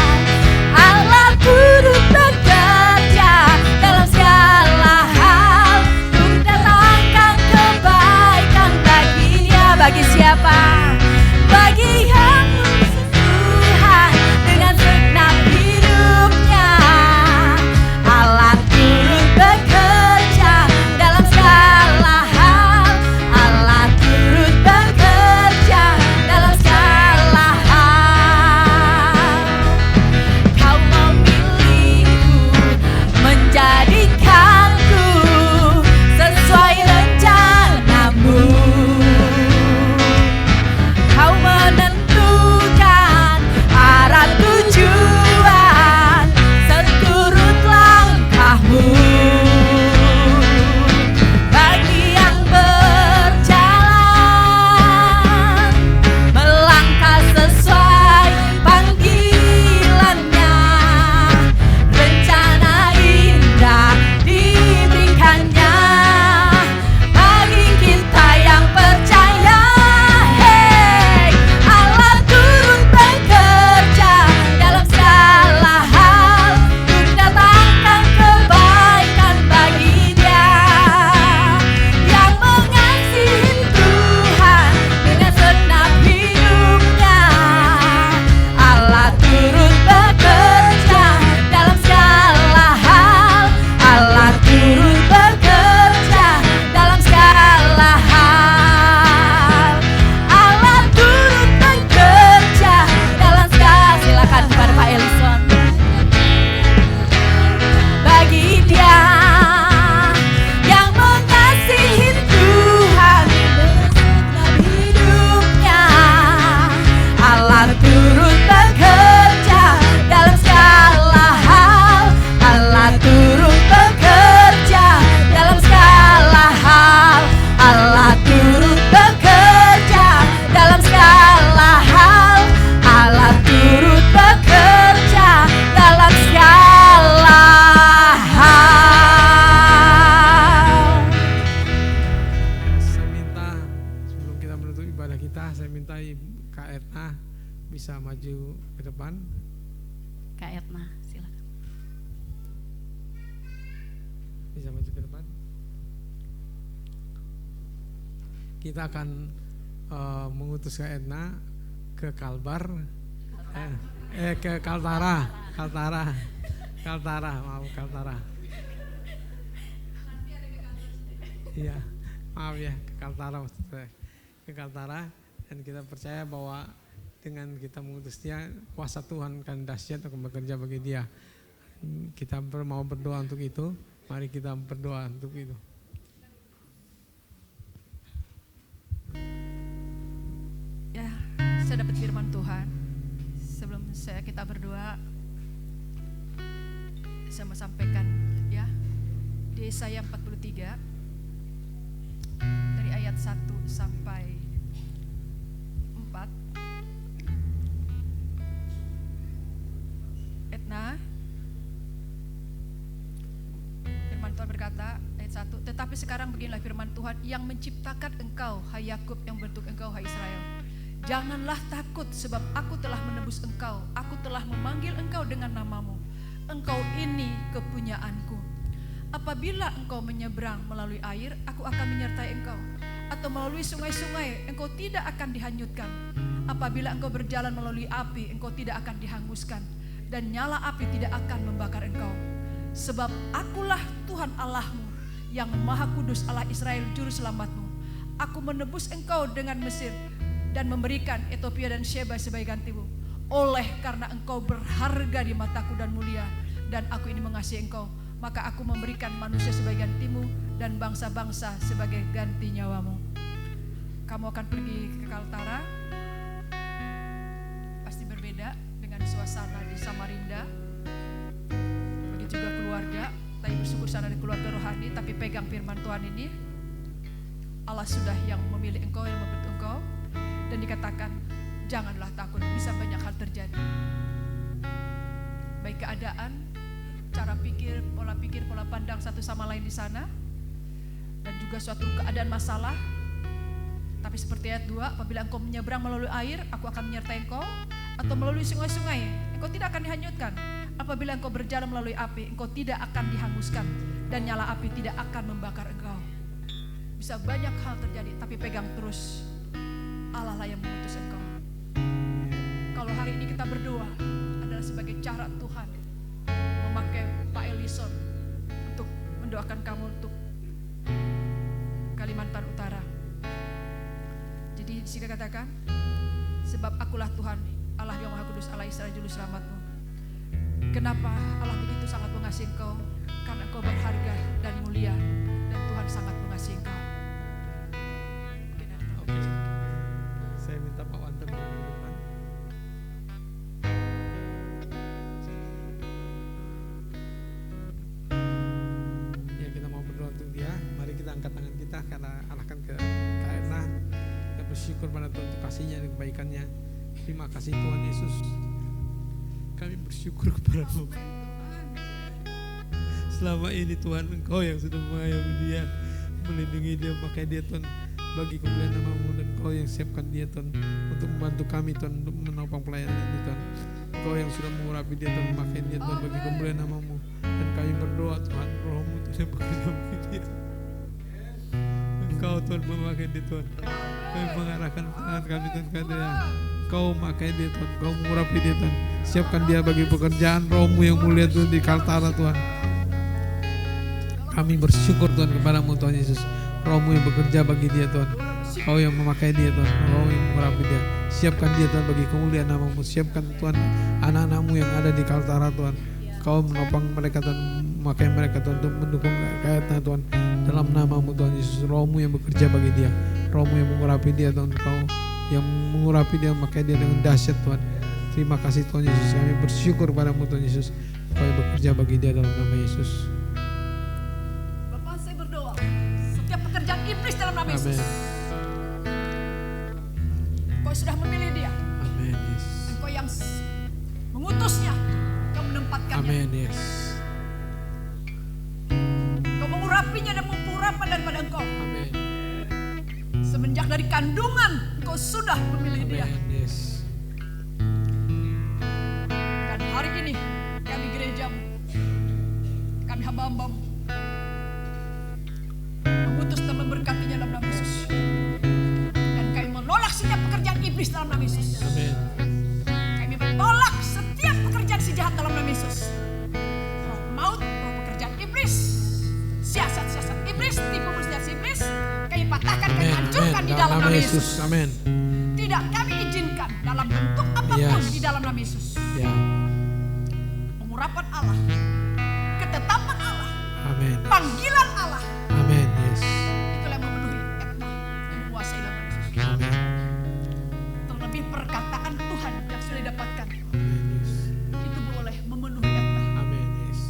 Allah turut bekerja dalam segala hal untuk mendatangkan kebaikan bagi Dia. Bagi siapa? Bagi yang mengasihi Tuhan dengan segenap hidupnya. Allah turut bekerja dalam segala hal. Allah turut bekerja dalam segala hal. Kau memilihku, menjadikanku sesuai rencanamu. Kau menentukan arah tujuan seturut langkahmu. Bagi yang berjalan melangkah sesuai panggilannya, rencana indah diberikannya. Bagi kita yang percaya, hey, Allah turut bekerja dalam segala hal untuk mendatangkan kebaikan bagi Dia yang mengasihi Tuhan dengan segenap hidupnya. Allah turut bekerja dalam segala hal. Allah turut bekerja dalam segala hal. Allah turut bekerja dalam segala. Silakan kepada Pak Elison. Bagi Dia yang mengasihi Tuhan dengan segenap hidupnya. Allah turut bekerja dalam segala hal. Allah turut bekerja dalam segala hal. Allah turut bekerja dalam segala hal. Allah turut bekerja dalam segala hal. Saya minta sebelum kita menutup ibadah kita, saya minta Kak Etna bisa maju ke depan. Kak Etna, silakan. Bisa maju ke depan. Kita akan mengutus Kak Edna ke Kalbar, ke Kaltara, maaf Kaltara. Iya, maaf ya, ke Kaltara maksud saya. Ke Kaltara, dan kita percaya bahwa dengan kita mengutus dia, kuasa Tuhan akan dahsyat akan bekerja bagi dia. Kita mau berdoa untuk itu, mari kita berdoa untuk itu. Ya, saya dapat firman Tuhan. Sebelum kita berdoa, saya mau sampaikan ya, di Yesaya 43 dari ayat 1 sampai 4. Etna, firman Tuhan berkata ayat 1, tetapi sekarang beginilah firman Tuhan yang menciptakan engkau, hai Yakub, yang bentuk engkau, hai Israel. Janganlah takut, sebab aku telah menebus engkau, aku telah memanggil engkau dengan namamu. Engkau ini kepunyaanku. Apabila engkau menyeberang melalui air, aku akan menyertai engkau. Atau melalui sungai-sungai, engkau tidak akan dihanyutkan. Apabila engkau berjalan melalui api, engkau tidak akan dihanguskan. Dan nyala api tidak akan membakar engkau. Sebab akulah Tuhan Allahmu, yang Maha Kudus, Allah Israel, Juru Selamatmu. Aku menebus engkau dengan Mesir, dan memberikan Ethiopia dan Sheba sebagai gantimu. Oleh karena engkau berharga di mataku dan mulia, dan aku ini mengasihi engkau, maka aku memberikan manusia sebagai gantimu dan bangsa-bangsa sebagai ganti nyawamu. Kamu akan pergi ke Kaltara, pasti berbeda dengan suasana di Samarinda. Begitu juga keluarga, tapi bersyukur sana di keluarga rohani, tapi pegang firman Tuhan ini. Allah sudah yang memilih engkau, yang membentuk engkau, dan dikatakan janganlah takut, bisa banyak hal terjadi. Baik keadaan, cara pikir, pola pandang satu sama lain di sana, dan juga suatu keadaan masalah. Tapi seperti ayat 2, apabila engkau menyeberang melalui air, aku akan menyertai engkau, atau melalui sungai-sungai, engkau tidak akan dihanyutkan. Apabila engkau berjalan melalui api, engkau tidak akan dihanguskan, dan nyala api tidak akan membakar engkau. Bisa banyak hal terjadi, tapi pegang terus, Allah lah yang mengutus engkau. Kalau hari ini kita berdoa adalah sebagai cara Tuhan memakai Pak Elison untuk mendoakan kamu untuk Kalimantan Utara. Jadi di sini katakan, sebab akulah Tuhan Allah yang Maha Kudus, Allah Israel, Juru Selamatmu. Kenapa Allah begitu sangat mengasihi engkau? Karena engkau berharga dan mulia, dan Tuhan sangat mengasihi engkau. Oke. Saya minta Pak Wanten ke depan. Ya, kita mau berdoa untuk dia. Mari kita angkat tangan kita karena arahkan ke Kak Erna. Kita bersyukur pada Tuhan untuk kasihnya dan kebaikannya. Terima kasih Tuhan Yesus. Kami bersyukur kepada-Mu. Selama ini Tuhan Engkau yang sudah mengayomi dia, melindungi dia, memakai dia Tuhan bagi kemuliaan nama-Mu, dan Engkau yang siapkan dia Tuhan untuk membantu kami Tuhan, untuk menopang pelayanan ini Tuhan. Engkau yang sudah mengurapi dia Tuhan, memakai dia Tuhan bagi kemuliaan nama-Mu, dan kami berdoa Tuhan, Roh-Mu Tuhan yang bekerja bagi dia. Engkau Tuhan memakai dia Tuhan, kami mengarahkan tangan kami Tuhan kepada dia. Kau memakai dia Tuhan, Kau mengurapi dia Tuhan, siapkan dia bagi pekerjaan Roh-Mu yang mulia Tuhan di Kaltara Tuhan. Kami bersyukur Tuhan kepada-Mu Tuhan Yesus, Roh-Mu yang bekerja bagi dia Tuhan, Kau yang memakai dia Tuhan, Kau yang mengurapi dia. Siapkan dia Tuhan bagi kemuliaan nama-Mu, siapkan Tuhan anak-anak-Mu yang ada di Kaltara Tuhan. Kau menopang mereka Tuhan, memakai mereka Tuhan untuk mendukung kayaknya Tuhan, dalam nama-Mu Tuhan Yesus. Roh-Mu yang bekerja bagi dia, Roh-Mu yang mengurapi dia Tuhan, Kau yang mengurapi dia, memakai dia dengan dahsyat Tuhan. Terima kasih Tuhan Yesus, kami bersyukur padamu Tuhan Yesus, Kau yang bekerja bagi dia dalam nama Yesus. Bapak, saya berdoa setiap pekerjaan iblis dalam nama Yesus, Kau sudah memilih dia. Amin Yesus. Engkau yang mengutusnya, Kau menempatkannya. Amin Yesus. Kau mengurapinya dan mempurapan daripada Engkau. Amin. Semenjak dari kandungan Engkau sudah memilih dia. Amin Yesus. Dan Hari ini kami gerejamu, kami hamba-hambamu memutus dan memberkatinya dalam nama Yesus. Dan kami menolak setiap pekerjaan iblis dalam nama Yesus. Amin. Kami menolak setiap pekerjaan si jahat dalam nama Yesus. Roh maut, roh pekerjaan iblis, siasat-siasat iblis, tipu muslihat iblis, kami patahkan, kami hancurkan di dalam nama Yesus. Amin. Tidak kami izinkan dalam bentuk apapun di dalam nama Yesus. Ya. Pengurapan Allah, ketetapan Allah, Amin. panggilan Allah, Amin. Yes. itulah yang memenuhi etna yang menguasai dalam nama Yesus. Amin. Terlebih perkataan Tuhan yang sudah didapatkan, Amin. Yes. itu boleh memenuhi etna Amin. Yes.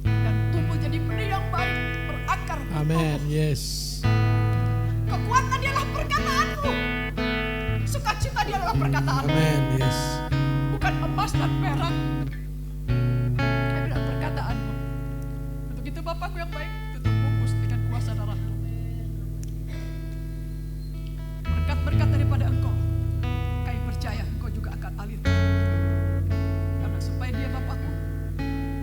dan tumbuh jadi benih yang baik, berakar, Amin. bertumbuh. Yes. Kekuatan dialah perkataanmu, sukacita dialah perkataanmu, Amin. Yes. bukan emas dan perak, tapi adalah perkataanmu. Untuk itu Bapakku yang baik, tutup bungkus dengan kuasa darahmu. Berkat-berkat daripada Engkau, kami percaya Engkau juga akan alirkan. Karena supaya dia Bapakku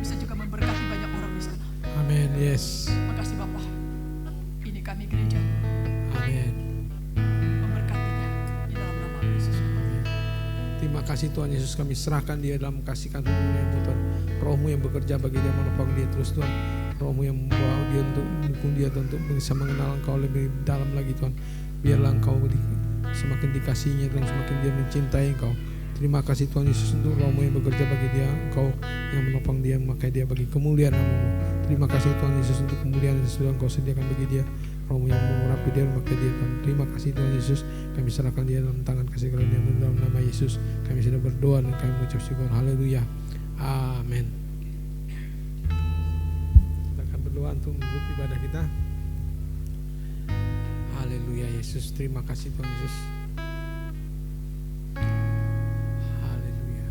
bisa juga memberkati banyak orang di sana. Amin. Yes. Makasih Bapak. Ini kami gereja Amin. memberkatinya di dalam nama Yesus. Terima kasih Tuhan Yesus, kami serahkan dia dalam kasih karunia-Mu Tuhan. Roh-Mu yang bekerja bagi dia, menopang dia terus Tuhan. Roh-Mu yang membawa dia untuk mendukung dia Tuhan, untuk bisa mengenal Engkau lebih dalam lagi Tuhan. Biarlah Engkau semakin dikasihinya Tuhan, semakin dia mencintai Engkau. Terima kasih Tuhan Yesus untuk Roh-Mu yang bekerja bagi dia, Engkau yang menopang dia, memakai dia bagi kemuliaan nama-Mu. Terima kasih Tuhan Yesus untuk kemuliaan yang sudah Engkau sediakan bagi dia. Roh-Mu yang mengurapi dia, memakai dia Tuhan. Terima kasih Tuhan Yesus, kami serahkan dia dalam tangan kasih karunia-Mu dalam nama Yesus. Kami sudah berdoa dan kami mengucap syukur. Haleluya. Amin. Kita akan berdoa untuk menutup ibadah kita. Haleluya Yesus, terima kasih Tuhan Yesus. Haleluya.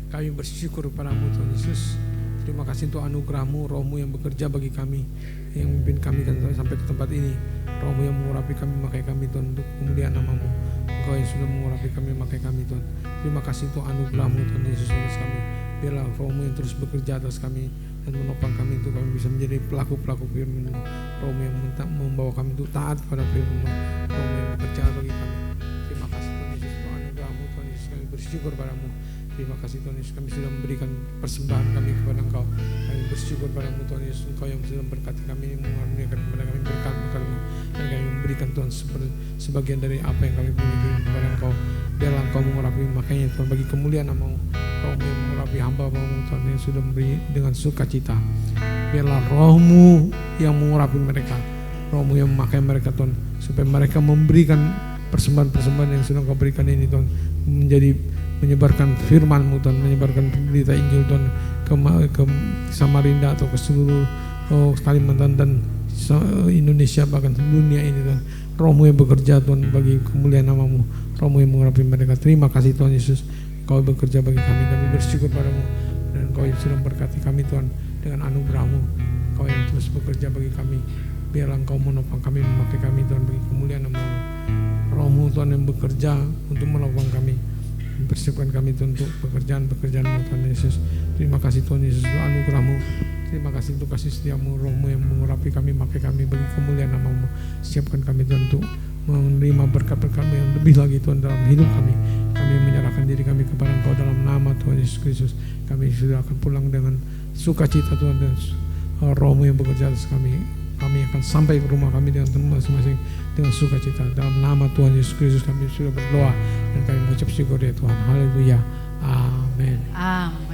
Kami bersyukur padamu Tuhan Yesus. Terima kasih untuk anugerah-Mu, Roh-Mu yang bekerja bagi kami, yang memimpin kami sampai ke tempat ini. Roh-Mu yang mengurapi kami, memakai kami Tuhan untuk kemuliaan nama-Mu. Engkau yang sudah mengurapi kami, memakai kami Tuhan. Terima kasih untuk anugerah-Mu Tuhan Yesus atas kami. Biarlah Roh-Mu yang terus bekerja atas kami dan menopang kami untuk kami bisa menjadi pelaku-pelaku firman-Mu. Roh-Mu yang membawa kami untuk taat kepada firman-Mu. Roh-Mu yang bekerja bagi kami. Terima kasih Tuhan Yesus untuk anugerah-Mu Tuhan Yesus, kami bersyukur padamu. Terima kasih Tuhan Yesus, kami sudah memberikan persembahan kami kepada Engkau. Kami bersyukur padamu Tuhan Yesus, Engkau yang sudah memberkati kami, mengaruniakan kepada kami berkat-berkat-Mu, dan kami memberikan Tuhan sebagian dari apa yang kami punya kepada Engkau. Biarlah Engkau mengurapi, makanya Tuhan bagi kemuliaan nama-Mu. Roh-Mu yang mengurapi hamba-Mu Tuhan yang sudah memberi dengan sukacita. Biarlah Roh-Mu yang mengurapi mereka, Roh-Mu yang memakai mereka Tuhan, supaya mereka memberikan persembahan-persembahan yang sudah Engkau berikan ini Tuhan, menyebarkan firman-Mu Tuhan, menyebarkan berita Injil Tuhan ke Samarinda atau ke seluruh Kalimantan dan Indonesia, bahkan dunia ini Tuhan. Roh-Mu yang bekerja Tuhan bagi kemuliaan nama-Mu, Roh-Mu yang mengurapi mereka. Terima kasih Tuhan Yesus, Kau bekerja bagi kami, kami bersyukur padamu, dan Kau yang sudah memberkati kami Tuhan dengan anugerah-Mu. Kau yang terus bekerja bagi kami, biarlah Engkau menopang kami, memakai kami Tuhan bagi kemuliaan nama-Mu. Roh-Mu Tuhan yang bekerja untuk menopang kami, mempersiapkan kami Tuhan untuk pekerjaan-pekerjaan-Mu Tuhan Yesus. Terima kasih Tuhan Yesus untuk anugerah-Mu. Terima kasih untuk kasih setia-Mu, Roh-Mu yang mengurapi kami, memakai kami bagi kemuliaan nama-Mu. Siapkan kami Tuhan untuk menerima berkat-berkat-Mu yang lebih lagi Tuhan dalam hidup kami. Kami menyerahkan diri kami kepada Engkau dalam nama Tuhan Yesus Kristus. Kami sudah akan pulang dengan sukacita Tuhan, dan Roh-Mu yang bekerja atas kami. Kami akan sampai ke rumah kami dengan masing-masing dengan sukacita. Dalam nama Tuhan Yesus Kristus kami sudah berdoa dan kami mengucap syukur ya Tuhan. Haleluya. Amin. Amin.